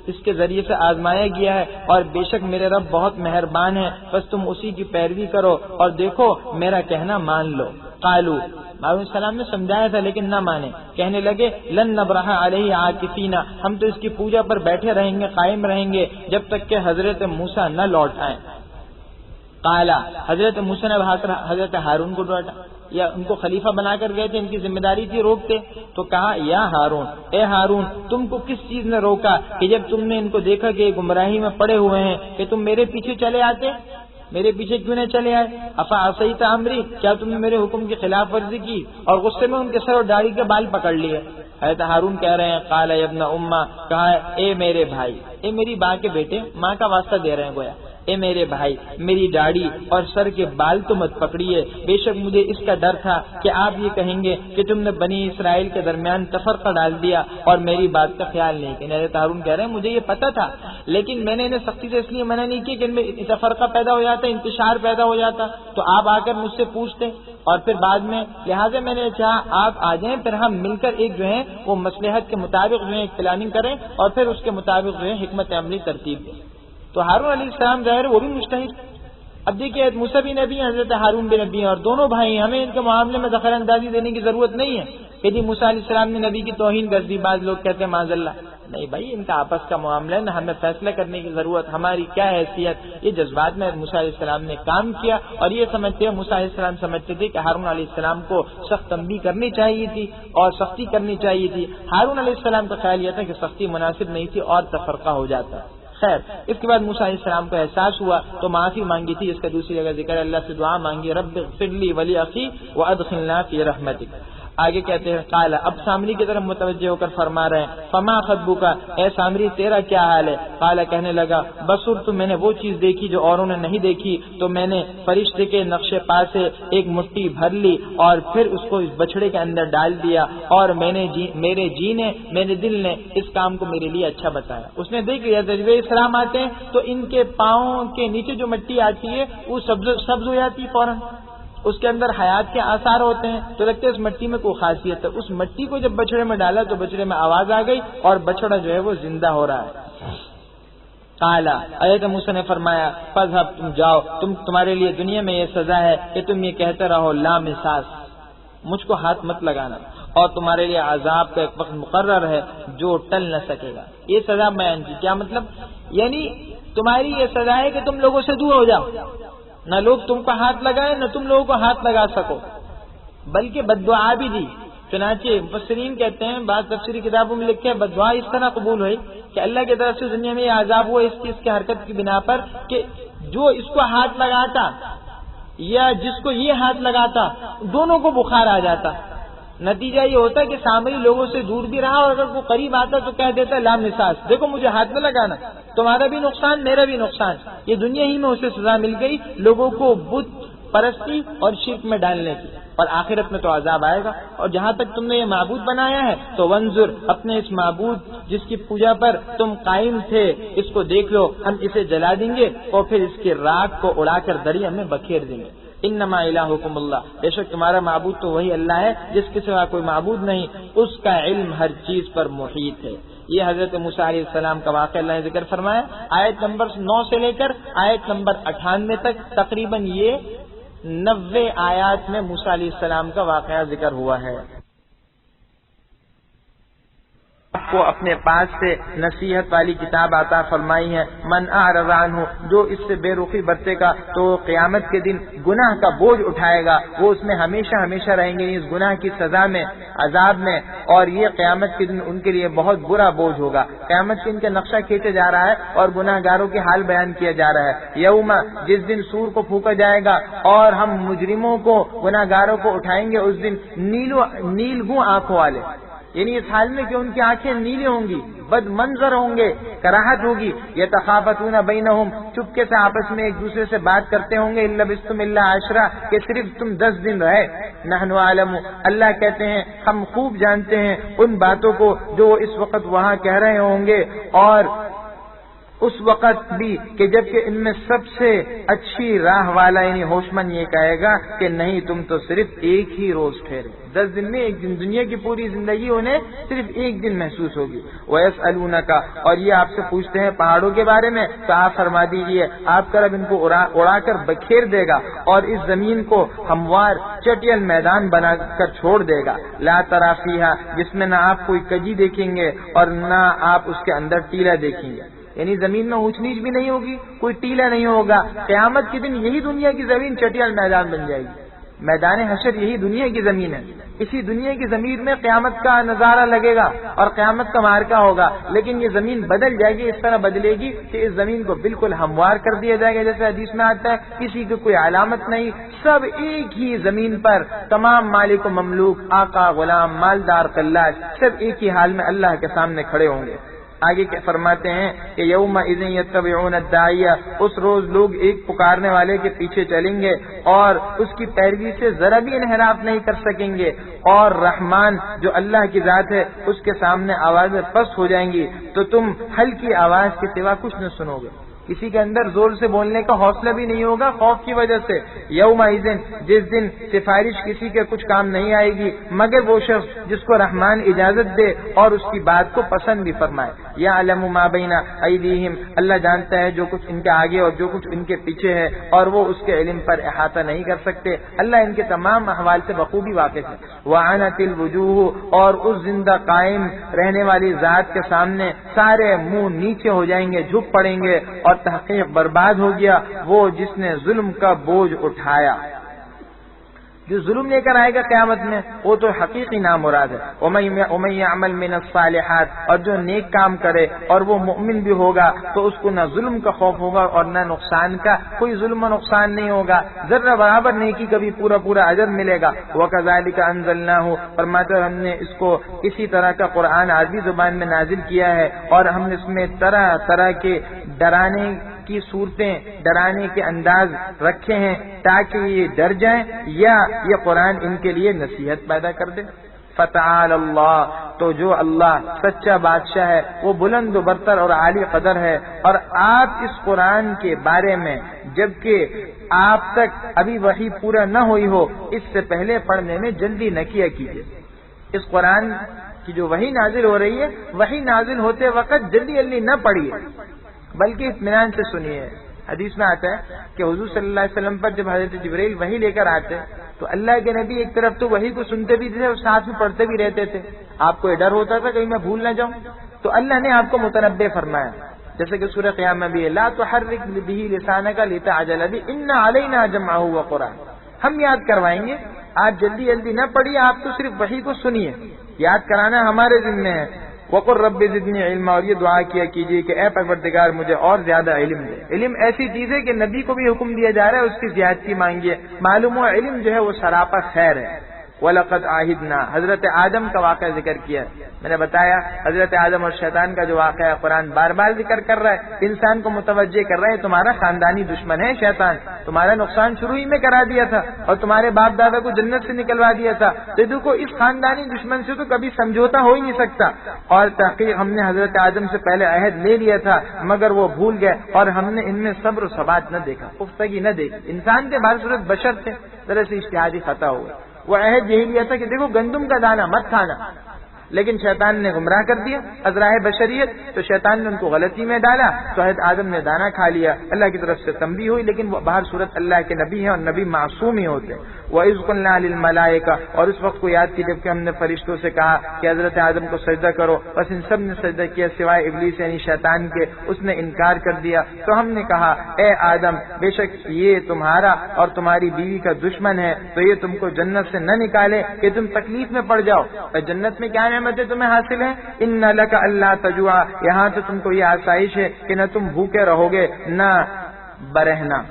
اس کے ذریعے سے آزمایا گیا ہے اور بے شک میرے رب بہت مہربان ہے، بس تم اسی کی پیروی کرو اور دیکھو میرا کہنا مان لو۔ قالوا، ہارون علیہ السلام نے سمجھایا تھا لیکن نہ مانے، کہنے لگے لن نبرح علیہ عاکفین، ہم تو اس کی پوجا پر بیٹھے رہیں گے، قائم رہیں گے جب تک کہ حضرت موسیٰ نہ لوٹ آئیں۔ قالا، حضرت موسیٰ نے بھا کر حضرت ہارون کو ڈانٹا، یا ان کو خلیفہ بنا کر گئے تھے، ان کی ذمہ داری تھی روکتے، تو کہا یا ہارون، اے ہارون تم کو کس چیز نے روکا کہ جب تم نے ان کو دیکھا کہ گمراہی میں پڑے ہوئے ہیں کہ تم میرے پیچھے چلے آتے؟ میرے پیچھے کیوں نہیں چلے آئے؟ افا عصیت امری، کیا تم نے میرے حکم کی خلاف ورزی کی اور غصے میں ان کے سر اور داڑھی کے بال پکڑ لیے؟ حضرت ہارون کہہ رہے ہیں قال یا ابن امہ، کہا اے میرے بھائی، اے میری ماں کے بیٹے، ماں کا واسطہ دے رہے ہیں گویا، اے میرے بھائی میری داڑھی اور سر کے بال تو مت پکڑیے، بے شک مجھے اس کا ڈر تھا کہ آپ یہ کہیں گے کہ تم نے بنی اسرائیل کے درمیان تفرقہ ڈال دیا اور میری بات کا خیال نہیں کیا۔ حضرت ہارون کہہ رہے ہیں مجھے یہ پتا تھا لیکن میں نے انہیں سختی سے اس لیے منع نہیں کی کہ ان میں تفرقہ پیدا ہو جاتا، انتشار پیدا ہو جاتا تو آپ آ کر مجھ سے پوچھتے اور پھر بعد میں، لہٰذا میں نے چاہا آپ آ جائیں، پھر ہم مل کر ایک جو ہے وہ مصلحت کے مطابق جو ہے ایک پلاننگ کریں اور پھر اس کے مطابق جو ہے حکمت عملی ترتیب دیں۔ تو ہارون علیہ السلام ظاہر وہ بھی مجتہد۔ اب دیکھیے موسیٰ بھی نبی ہیں، حضرت ہارون بھی نبی ہیں، اور دونوں بھائی، ہمیں ان کے معاملے میں دخل اندازی دینے کی ضرورت نہیں ہے کہ جی موسیٰ علیہ السلام نے نبی کی توہین کر دی، بعض لوگ کہتے ہیں معاذ اللہ، نہیں بھائی ان کا آپس کا معاملہ ہے، نہ ہمیں فیصلہ کرنے کی ضرورت، ہماری کیا حیثیت۔ یہ جذبات میں موسیٰ علیہ السلام نے کام کیا اور یہ سمجھتے ہیں، موسیٰ علیہ السلام سمجھتے تھے کہ ہارون علیہ السلام کو سخت تنبیہ کرنی چاہیے تھی اور سختی کرنی چاہیے تھی۔ ہارون علیہ السلام کا خیال یہ تھا کہ سختی مناسب نہیں تھی اور تفرقہ ہو جاتا۔ خیر، اس کے بعد موسیٰ علیہ السلام کو احساس ہوا تو معافی مانگی تھی، اس کا دوسری جگہ ذکر، اللہ سے دعا مانگی رب اغفر لی ولی اخی وادخلنا فی رحمتک۔ آگے کہتے ہیں قال، اب سامری کی طرف متوجہ ہو کر فرما رہے ہیں فما خطبک، اے سامری تیرا کیا حال ہے؟ قال، کہنے لگا بصرت، میں نے وہ چیز دیکھی جو اوروں نے نہیں دیکھی، تو میں نے فرشتے کے نقش پا سے ایک مٹھی بھر لی اور پھر اس کو اس بچڑے کے اندر ڈال دیا اور میرے جی نے، میرے دل نے اس کام کو میرے لیے اچھا بتایا۔ اس نے دیکھ لیا جب اسلام آتے ہیں تو ان کے پاؤں کے نیچے جو مٹی آتی ہے وہ سبز ہو جاتی ہے فوراً، اس کے اندر حیات کے آثار ہوتے ہیں، تو لگتا ہے اس مٹی میں کوئی خاصیت ہے۔ اس مٹی کو جب بچڑے میں ڈالا تو بچڑے میں آواز آ گئی اور بچڑا جو ہے وہ زندہ ہو رہا ہے۔ قالا، حضرت موسیٰ نے فرمایا فذهب، تم جاؤ، تمہارے لیے دنیا میں یہ سزا ہے کہ تم یہ کہتے رہو لا مساس، مجھ کو ہاتھ مت لگانا، اور تمہارے لیے عذاب کا ایک وقت مقرر ہے جو ٹل نہ سکے گا۔ یہ سزا بیان کی، کیا مطلب؟ یعنی تمہاری یہ سزا ہے کہ تم لوگوں سے دور ہو جاؤ، نہ لوگ تم کو ہاتھ لگائیں نہ تم لوگوں کو ہاتھ لگا سکو، بلکہ بد دعا بھی دی۔ چنانچہ مفسرین کہتے ہیں، بعض تفسیری کتابوں میں لکھے ہیں بد دعا اس طرح قبول ہوئی کہ اللہ کی طرف سے دنیا میں یہ عذاب ہوا اس کی حرکت کی بنا پر کہ جو اس کو ہاتھ لگاتا یا جس کو یہ ہاتھ لگاتا دونوں کو بخار آ جاتا۔ نتیجہ یہ ہوتا ہے کہ سامری لوگوں سے دور بھی رہا اور اگر وہ قریب آتا تو کہہ دیتا لا مساس، دیکھو مجھے ہاتھ نہ لگانا، تمہارا بھی نقصان میرا بھی نقصان۔ یہ دنیا ہی میں اسے سزا مل گئی لوگوں کو بت پرستی اور شرک میں ڈالنے کی، اور آخرت میں تو عذاب آئے گا۔ اور جہاں تک تم نے یہ معبود بنایا ہے تو وانظر، اپنے اس معبود جس کی پوجا پر تم قائم تھے اس کو دیکھ لو، ہم اسے جلا دیں گے اور پھر اس کی راکھ کو اڑا کر دریا میں بکھیر دیں گے۔ انما الہکم اللہ، بے شک تمہارا معبود تو وہی اللہ ہے جس کے سوا کوئی معبود نہیں، اس کا علم ہر چیز پر محیط ہے۔ یہ حضرت موسیٰ علیہ السلام کا واقعہ اللہ نے ذکر فرمایا، آیت نمبر 9 سے لے کر آیت نمبر 98 تک، تقریباً یہ 90 آیات میں موسیٰ علیہ السلام کا واقعہ ذکر ہوا ہے۔ کو اپنے پاس سے نصیحت والی کتاب عطا فرمائی ہے. من اعرض عنہ، جو اس سے بے رخی برتے گا تو قیامت کے دن گناہ کا بوجھ اٹھائے گا، وہ اس میں ہمیشہ ہمیشہ رہیں گے اس گناہ کی سزا میں، عذاب میں، اور یہ قیامت کے دن ان کے لیے بہت برا بوجھ ہوگا. قیامت کے دن کا نقشہ کھینچا جا رہا ہے اور گناہ گاروں کے حال بیان کیا جا رہا ہے. یوم، جس دن سور کو پھونکا جائے گا اور ہم مجرموں کو، گناہ گاروں کو اٹھائیں گے اس دن نیل گوں آنکھوں والے، یعنی اس حال میں کہ ان کی آنکھیں نیلی ہوں گی، بد منظر ہوں گے، کراہت ہوگی. یتخافتون بینہم، چپکے سے آپس میں ایک دوسرے سے بات کرتے ہوں گے. ان لبثتم الا عشرا، کہ صرف تم 10 دن رہے. نحن عالم، اللہ کہتے ہیں ہم خوب جانتے ہیں ان باتوں کو جو اس وقت وہاں کہہ رہے ہوں گے، اور اس وقت بھی کہ جبکہ ان میں سب سے اچھی راہ والا یعنی ہوش مند یہ کہے گا کہ نہیں، تم تو صرف ایک ہی روز ٹھہرے. 10 دن میں ایک دن، دنیا کی پوری زندگی انہیں صرف ایک دن محسوس ہوگی. وَيَسْأَلُونَكَ، اور یہ آپ سے پوچھتے ہیں پہاڑوں کے بارے میں، تو آپ فرما دیجئے آپ کا رب ان کو اڑا کر بکھیر دے گا اور اس زمین کو ہموار چٹیل میدان بنا کر چھوڑ دے گا. لا تری فیہا، جس میں نہ آپ کوئی کجی دیکھیں گے اور نہ آپ اس کے اندر ٹیلا دیکھیں گے، یعنی زمین میں اونچ نیچ بھی نہیں ہوگی، کوئی ٹیلا نہیں ہوگا. قیامت کے دن یہی دنیا کی زمین چٹیل میدان بن جائے گی. میدان حشر یہی دنیا کی زمین ہے. اسی دنیا کی زمین میں قیامت کا نظارہ لگے گا اور قیامت کا مارکا ہوگا، لیکن یہ زمین بدل جائے گی، اس طرح بدلے گی کہ اس زمین کو بالکل ہموار کر دیا جائے گا. جیسے حدیث میں آتا ہے کسی کی کوئی علامت نہیں، سب ایک ہی زمین پر، تمام مالک و مملوک، آقا غلام، مالدار قلاش، سب ایک ہی حال میں اللہ کے سامنے کھڑے ہوں گے. آگے کیا فرماتے ہیں کہ یوم اذن یتبعون الداعی، اس روز لوگ ایک پکارنے والے کے پیچھے چلیں گے اور اس کی پیروی سے ذرا بھی انحراف نہیں کر سکیں گے. اور رحمان جو اللہ کی ذات ہے اس کے سامنے آوازیں پست ہو جائیں گی تو تم ہلکی آواز کے سوا کچھ نہ سنو گے. کسی کے اندر زور سے بولنے کا حوصلہ بھی نہیں ہوگا خوف کی وجہ سے. یوم اذن، جس دن سفارش کسی کے کچھ کام نہیں آئے گی مگر وہ شخص جس کو رحمان اجازت دے اور اس کی بات کو پسند بھی فرمائے. یعلم ما بین ایدیہم، اللہ جانتا ہے جو کچھ ان کے آگے اور جو کچھ ان کے پیچھے ہے، اور وہ اس کے علم پر احاطہ نہیں کر سکتے. اللہ ان کے تمام احوال سے بخوبی واقف ہے. وعنت الوجوہ، اور اس زندہ قائم رہنے والی ذات کے سامنے سارے منہ نیچے ہو جائیں گے، جھک پڑیں گے، اور تحقیق برباد ہو گیا وہ جس نے ظلم کا بوجھ اٹھایا. جو ظلم لے کر آئے گا قیامت میں وہ تو حقیقی نام مراد ہے. وَمَن يَعْمَلْ مِنَ الصَّالِحَاتِ، اور جو نیک کام کرے اور وہ مؤمن بھی ہوگا تو اس کو نہ ظلم کا خوف ہوگا اور نہ نقصان کا. کوئی ظلم و نقصان نہیں ہوگا، ذرہ برابر نیکی کا بھی پورا اجر ملے گا. وَكَذَلِكَ أَنزَلْنَاهُ، فرماتے ہم نے اس کو اسی طرح کا قرآن عربی زبان میں نازل کیا ہے، اور ہم نے اس میں طرح طرح کے ڈرانے کی صورتیں، ڈرانے کے انداز رکھے ہیں تاکہ یہ ڈر جائیں یا یہ قرآن ان کے لیے نصیحت پیدا کر دے. فتعال اللہ، تو جو اللہ سچا بادشاہ ہے وہ بلند و برتر اور عالی قدر ہے. اور آپ اس قرآن کے بارے میں جبکہ آپ تک ابھی وحی پورا نہ ہوئی ہو اس سے پہلے پڑھنے میں جلدی نہ کیا کیجیے. اس قرآن کی جو وحی نازل ہو رہی ہے، وحی نازل ہوتے وقت جلدی نہ پڑھیے بلکہ اطمینان سے سنیے. حدیث میں آتا ہے کہ حضور صلی اللہ علیہ وسلم پر جب حضرت جبرائیل وحی لے کر آتے تو اللہ کے نبی ایک طرف تو وحی کو سنتے بھی تھے اور ساتھ میں پڑھتے بھی رہتے تھے. آپ کو یہ ڈر ہوتا تھا کہیں میں بھول نہ جاؤں، تو اللہ نے آپ کو متنبع فرمایا، جیسے کہ سورہ قیامہ میں بھی ہے لا تحرک بہ لسانک لتعجل بہ ان علینا جمعہ وقرآن. ہم یاد کروائیں گے، آپ جلدی نہ پڑھیے، آپ تو صرف وحی کو سنیے، یاد کرانا ہمارے ذمہ ہے. وقل رب زدنی علما، اور یہ دعا کیا کیجیے کہ اے پروردگار مجھے اور زیادہ علم دے. علم ایسی چیز ہے کہ نبی کو بھی حکم دیا جا رہا ہے اس کی زیادتی مانگیے. معلوم ہوا علم جو ہے وہ سراپا خیر ہے. وَلَقَدْ عَهِدْنَا، حضرت آدم کا واقعہ ذکر کیا. میں نے بتایا حضرت آدم اور شیطان کا جو واقعہ ہے قرآن بار بار ذکر کر رہا ہے، انسان کو متوجہ کر رہا ہے تمہارا خاندانی دشمن ہے شیطان، تمہارا نقصان شروع ہی میں کرا دیا تھا اور تمہارے باپ دادا کو جنت سے نکلوا دیا تھا. تو دیکھو اس خاندانی دشمن سے تو کبھی سمجھوتا ہو ہی نہیں سکتا. اور تحقیق ہم نے حضرت آدم سے پہلے عہد لے لیا تھا مگر وہ بھول گئے، اور ہم نے ان میں صبر و ثبات نہ دیکھا، پختگی نہ دیکھی. انسان کے بہر صورت بشر تھے، طرح سے اجتہادی خطا ہوا. وہ عہد یہی لیا تھا کہ دیکھو گندم کا دانہ مت کھانا، لیکن شیطان نے گمراہ کر دیا از راہ بشریت، تو شیطان نے ان کو غلطی میں ڈالا، تو حضرت آدم نے دانا کھا لیا، اللہ کی طرف سے تنبیہ ہوئی، لیکن وہ باہر صورت اللہ کے نبی ہیں اور نبی معصوم ہی ہوتے ہیں۔ وَإِذْ قُلْنَا لِلْمَلَائِكَةِ، اور اس وقت کو یاد کی جب کہ ہم نے فرشتوں سے کہا کہ حضرت آدم کو سجدہ کرو، بس ان سب نے سجدہ کیا سوائے ابلیس یعنی شیطان کے، اس نے انکار کر دیا۔ تو ہم نے کہا اے آدم بے شک یہ تمہارا اور تمہاری بیوی کا دشمن ہے، تو یہ تم کو جنت سے نہ نکالے کہ تم تکلیف میں پڑ جاؤ۔ اور جنت میں کیا نعمتیں تمہیں حاصل ہیں؟ ان لک اللہ تجوع، یہاں تو تم کو یہ آسائش ہے کہ نہ تم بھوکے رہو گے نہ برہنا،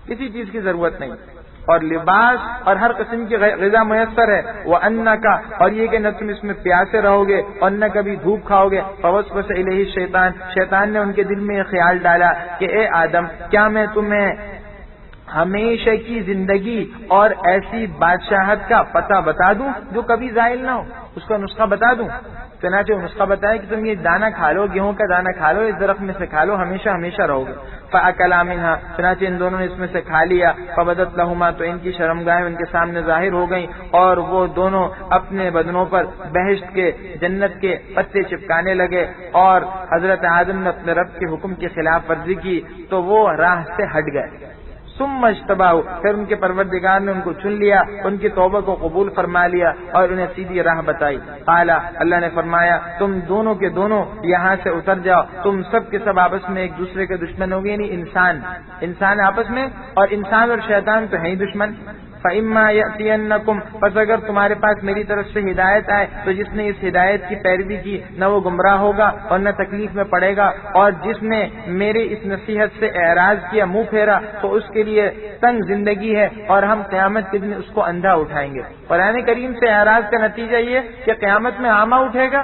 کسی چیز کی ضرورت نہیں، اور لباس اور ہر قسم کی غذا میسر ہے۔ وَأَنَّكَ، اور یہ کہ نہ تم اس میں پیاسے رہو گے اور نہ کبھی دھوپ کھاؤ گے۔ فَوَسْوَسَ إِلَيْهِ الشَّيْطَانُ، شیطان نے ان کے دل میں یہ خیال ڈالا کہ اے آدم کیا میں تمہیں ہمیشہ کی زندگی اور ایسی بادشاہت کا پتہ بتا دوں جو کبھی زائل نہ ہو، اس کا نسخہ بتا دوں؟ چنانچہ وہ نسخہ بتایا کہ تم یہ دانہ کھا لو، گیہوں کا دانہ کھا لو، اس درخت میں سے کھا لو، ہمیشہ ہمیشہ رہو گے۔ فَأَكَلَا مِنْهَا، چنانچہ ان دونوں نے اس میں سے کھا لیا۔ فَبَدَتْ لَهُمَا، تو ان کی شرمگاہیں ان کے سامنے ظاہر ہو گئیں، اور وہ دونوں اپنے بدنوں پر بہشت کے جنت کے پتے چپکانے لگے، اور حضرت آدم نے اپنے رب کے حکم کی خلاف ورزی کی تو وہ راہ سے ہٹ گئے۔ ثم اجتباہ، پھر ان کے پروردگار نے ان کو چن لیا، ان کی توبہ کو قبول فرما لیا اور انہیں سیدھی راہ بتائی۔ قال، اللہ نے فرمایا تم دونوں کے دونوں یہاں سے اتر جاؤ، تم سب کے سب آپس میں ایک دوسرے کے دشمن ہو گئے، یعنی انسان آپس میں، اور انسان اور شیطان تو ہیں ہی دشمن۔ فَإِمَّا يَأْتِيَنَّكُمْ، پس اگر تمہارے پاس میری طرف سے ہدایت آئے تو جس نے اس ہدایت کی پیروی کی نہ وہ گمراہ ہوگا اور نہ تکلیف میں پڑے گا، اور جس نے میرے اس نصیحت سے اعراض کیا، منہ پھیرا، تو اس کے لیے تنگ زندگی ہے اور ہم قیامت کے دن اس کو اندھا اٹھائیں گے۔ قرآن کریم سے اعراض کا نتیجہ یہ کہ قیامت میں عامہ اٹھے گا،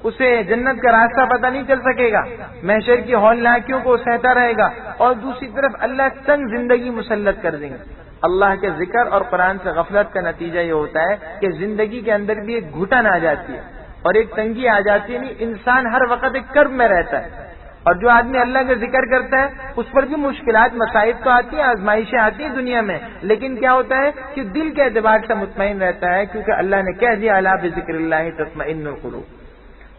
اسے جنت کا راستہ پتہ نہیں چل سکے گا، محشر کی ہولناکیوں کو سہتا رہے گا، اور دوسری طرف اللہ تنگ زندگی مسلط کر دیں گے۔ اللہ کے ذکر اور قرآن سے غفلت کا نتیجہ یہ ہوتا ہے کہ زندگی کے اندر بھی ایک گھٹن آ جاتی ہے اور ایک تنگی آ جاتی ہے، انسان ہر وقت ایک کرب میں رہتا ہے، اور جو آدمی اللہ کا ذکر کرتا ہے اس پر بھی مشکلات مصائب تو آتی ہیں، آزمائشیں آتی ہیں دنیا میں، لیکن کیا ہوتا ہے کہ دل کے اعتبار سے مطمئن رہتا ہے، کیونکہ اللہ نے کہہ دیا الا بذکر اللہ تطمئن القلوب۔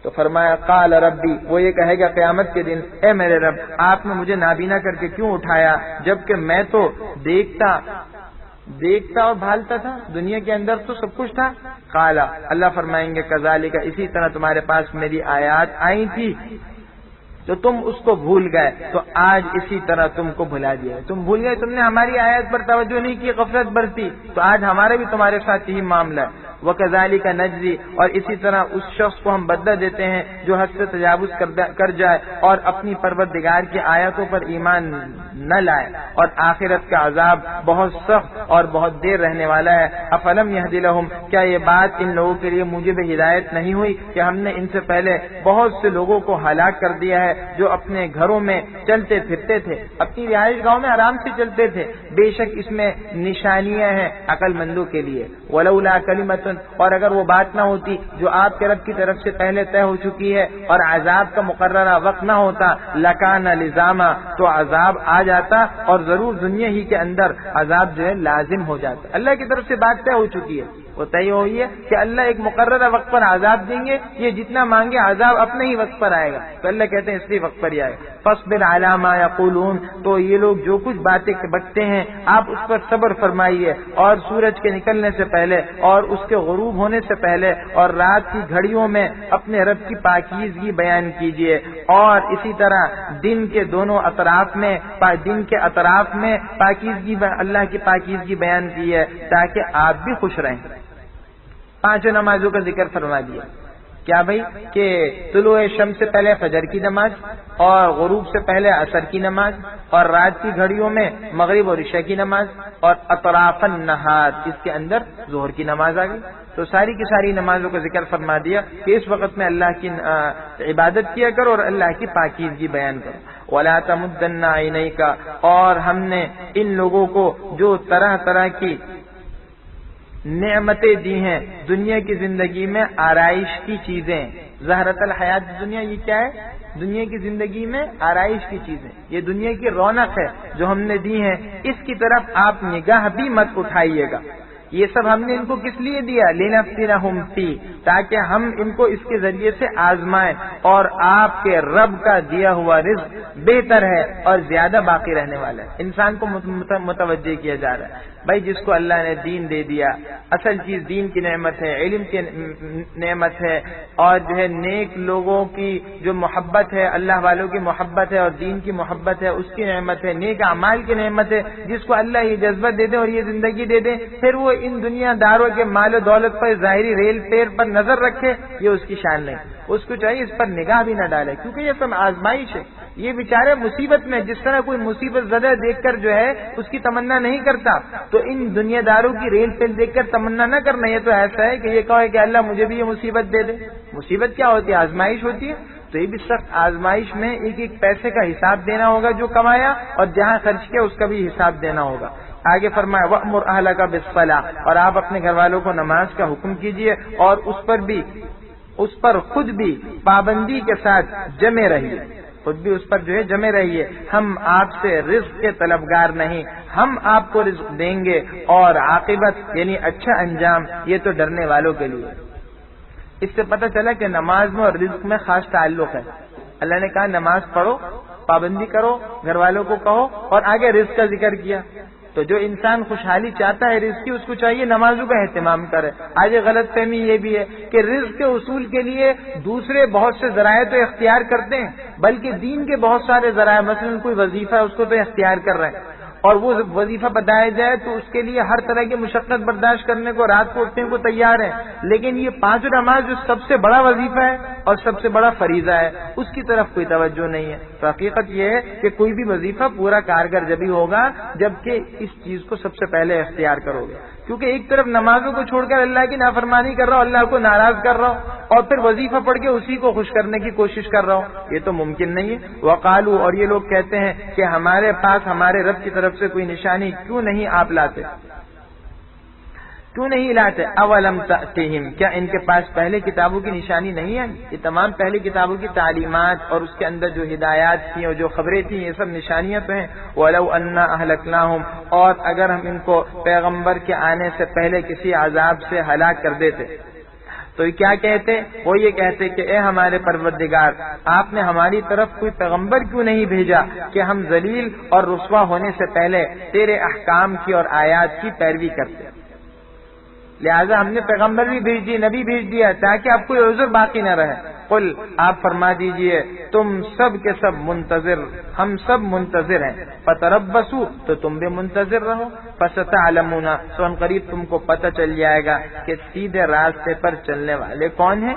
تو فرمایا قال ربی، وہ یہ کہے گا قیامت کے دن اے میرے رب آپ نے مجھے نابینا کر کے کیوں اٹھایا جبکہ میں تو دیکھتا اور بھالتا تھا، دنیا کے اندر تو سب کچھ تھا۔ قال، اللہ فرمائیں گے کذالک، اسی طرح تمہارے پاس میری آیات آئی تھی تو تم اس کو بھول گئے، تو آج اسی طرح تم کو بھلا دیا، تم بھول گئے، تم نے ہماری آیات پر توجہ نہیں کی، غفلت برتی، تو آج ہمارا بھی تمہارے ساتھ یہی معاملہ ہے۔ وَكَذَلِكَ نَجْزِي، اور اسی طرح اس شخص کو ہم بدلہ دیتے ہیں جو حد سے تجاوز کر جائے اور اپنی پروردگار کی آیاتوں پر ایمان نہ لائے، اور آخرت کا عذاب بہت سخت اور بہت دیر رہنے والا ہے۔ افلم یہد لہم، کیا یہ بات ان لوگوں کے لیے موجب ہدایت نہیں ہوئی کہ ہم نے ان سے پہلے بہت سے لوگوں کو ہلاک کر دیا ہے جو اپنے گھروں میں چلتے پھرتے تھے، اپنی رہائش گاہوں میں آرام سے چلتے تھے، بے شک اس میں نشانیاں ہیں عقل مندوں کے لیے۔ ولولا کلمۃ، اور اگر وہ بات نہ ہوتی جو آپ کے رب کی طرف سے پہلے طے ہو چکی ہے اور عذاب کا مقررہ وقت نہ ہوتا، لکان لزاما، تو عذاب آ جاتا اور ضرور دنیا ہی کے اندر عذاب جو ہے لازم ہو جاتا۔ اللہ کی طرف سے بات طے ہو چکی ہے، وہ طے ہوئی ہے کہ اللہ ایک مقررہ وقت پر عذاب دیں گے، یہ جتنا مانگے عذاب اپنے ہی وقت پر آئے گا، تو اللہ کہتے ہیں اس لیے وقت پر ہی آئے گا۔ فاصبر علی ما یقولون، تو یہ لوگ جو کچھ باتیں بکتے ہیں آپ اس پر صبر فرمائیے، اور سورج کے نکلنے سے پہلے اور اس کے غروب ہونے سے پہلے اور رات کی گھڑیوں میں اپنے رب کی پاکیزگی بیان کیجیے، اور اسی طرح دن کے دونوں اطراف میں پاکیزگی اللہ کی پاکیزگی بیان کی ہے تاکہ آپ بھی خوش رہیں۔ پانچوں نمازوں کا ذکر فرما دیا، کیا بھائی کہ طلوع شمس سے پہلے فجر کی نماز، اور غروب سے پہلے عصر کی نماز، اور رات کی گھڑیوں میں مغرب اور عشاء کی نماز، اور اطراف النہار اس کے اندر ظہر کی نماز آ گئی۔ تو ساری کی ساری نمازوں کا ذکر فرما دیا کہ اس وقت میں اللہ کی عبادت کیا کرو اور اللہ کی پاکیزگی بیان کرو۔ وَلَا تَمُدَّنَّ عَيْنَيْكَ، اور ہم نے ان لوگوں کو جو طرح طرح کی نعمتیں دی ہیں دنیا کی زندگی میں، آرائش کی چیزیں، زہرۃ الحیات دنیا، یہ کیا ہے؟ دنیا کی زندگی میں آرائش کی چیزیں، یہ دنیا کی رونق ہے جو ہم نے دی ہیں، اس کی طرف آپ نگاہ بھی مت اٹھائیے گا۔ یہ سب ہم نے ان کو کس لیے دیا؟ لنفتنہم فی، تاکہ ہم ان کو اس کے ذریعے سے آزمائیں، اور آپ کے رب کا دیا ہوا رزق بہتر ہے اور زیادہ باقی رہنے والا ہے۔ انسان کو متوجہ کیا جا رہا ہے بھائی جس کو اللہ نے دین دے دیا، اصل چیز دین کی نعمت ہے، علم کی نعمت ہے، اور جو ہے نیک لوگوں کی جو محبت ہے، اللہ والوں کی محبت ہے اور دین کی محبت ہے، اس کی نعمت ہے، نیک اعمال کی نعمت ہے۔ جس کو اللہ یہ جذبہ دے دے اور یہ زندگی دے دے، پھر وہ ان دنیا داروں کے مال و دولت پر، ظاہری ریل پیر پر نظر رکھے، یہ اس کی شان نہیں۔ اس کو چاہیے اس پر نگاہ بھی نہ ڈالے، کیونکہ یہ سب آزمائش ہے۔ یہ بیچارے مصیبت میں، جس طرح کوئی مصیبت زدہ دیکھ کر جو ہے اس کی تمنا نہیں کرتا، تو ان دنیا داروں کی ریل پہ دیکھ کر تمنا نہ کرنا۔ یہ تو ایسا ہے کہ یہ کہے کہ اللہ مجھے بھی یہ مصیبت دے دے۔ مصیبت کیا ہوتی ہے؟ آزمائش ہوتی ہے۔ تو یہ بھی سخت آزمائش میں ایک ایک پیسے کا حساب دینا ہوگا جو کمایا، اور جہاں خرچ کیا اس کا بھی حساب دینا ہوگا۔ آگے فرمایا وَأْمُرْ أَهْلَكَ بِالصَّلَاةِ، اور آپ اپنے گھر والوں کو نماز کا حکم کیجیے، اور اس پر خود بھی پابندی کے ساتھ جمے رہیے، خود بھی اس پر جو ہے جمے رہیے۔ ہم آپ سے رزق کے طلبگار نہیں، ہم آپ کو رزق دیں گے، اور عاقبت یعنی اچھا انجام یہ تو ڈرنے والوں کے لیے۔ اس سے پتہ چلا کہ نماز میں اور رزق میں خاص تعلق ہے۔ اللہ نے کہا نماز پڑھو، پابندی کرو، گھر والوں کو کہو، اور آگے رزق کا ذکر کیا۔ تو جو انسان خوشحالی چاہتا ہے رزق کی، اس کو چاہیے نمازوں کا اہتمام کرے۔ آج غلط فہمی یہ بھی ہے کہ رزق کے حصول کے لیے دوسرے بہت سے ذرائع تو اختیار کرتے ہیں، بلکہ دین کے بہت سارے ذرائع، مثلا کوئی وظیفہ ہے اس کو تو اختیار کر رہے ہیں، اور وہ وظیفہ بتایا جائے تو اس کے لیے ہر طرح کی مشقت برداشت کرنے کو، رات کو اٹھنے کو تیار ہے، لیکن یہ 5 نماز جو سب سے بڑا وظیفہ ہے اور سب سے بڑا فریضہ ہے، اس کی طرف کوئی توجہ نہیں ہے۔ تو حقیقت یہ ہے کہ کوئی بھی وظیفہ پورا کارگر جبھی ہوگا جبکہ اس چیز کو سب سے پہلے اختیار کرو گے، کیونکہ ایک طرف نمازوں کو چھوڑ کر اللہ کی نافرمانی کر رہا ہوں، اللہ کو ناراض کر رہا ہوں، اور پھر وظیفہ پڑھ کے اسی کو خوش کرنے کی کوشش کر رہا ہوں، یہ تو ممکن نہیں ہے۔ وقالو، اور یہ لوگ کہتے ہیں کہ ہمارے پاس ہمارے رب کی طرف سے کوئی نشانی کیوں نہیں آپ لاتے، کیوں نہیں لاتے؟ اولم تأتہم، کیا ان کے پاس پہلے کتابوں کی نشانی نہیں ہے؟ یہ تمام پہلی کتابوں کی تعلیمات اور اس کے اندر جو ہدایات تھیں اور جو خبریں تھیں، یہ سب نشانیاں تو ہیں۔ وَلَوْ أَنَّا أَهْلَكْنَاهُمْ، اور اگر ہم ان کو پیغمبر کے آنے سے پہلے کسی عذاب سے ہلاک کر دیتے تو یہ کیا کہتے؟ وہ یہ کہتے کہ اے ہمارے پروردگار، آپ نے ہماری طرف کوئی پیغمبر کیوں نہیں بھیجا کہ ہم ذلیل اور رسوا ہونے سے پہلے تیرے احکام کی اور آیات کی پیروی کرتے۔ لہذا ہم نے پیغمبر بھی بھیج دی، نبی بھیج دیا، تاکہ اب کوئی عذر باقی نہ رہے۔ قل، آپ فرما دیجئے تم سب کے سب منتظر، ہم سب منتظر ہیں۔ فتربصوا، تو تم بھی منتظر رہو۔ فستعلمون، سو ان قریب تم کو پتہ چل جائے گا کہ سیدھے راستے پر چلنے والے کون ہیں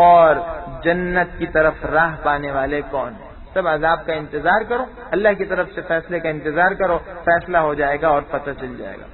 اور جنت کی طرف راہ پانے والے کون ہیں۔ سب عذاب کا انتظار کرو، اللہ کی طرف سے فیصلے کا انتظار کرو، فیصلہ ہو جائے گا اور پتہ چل جائے گا۔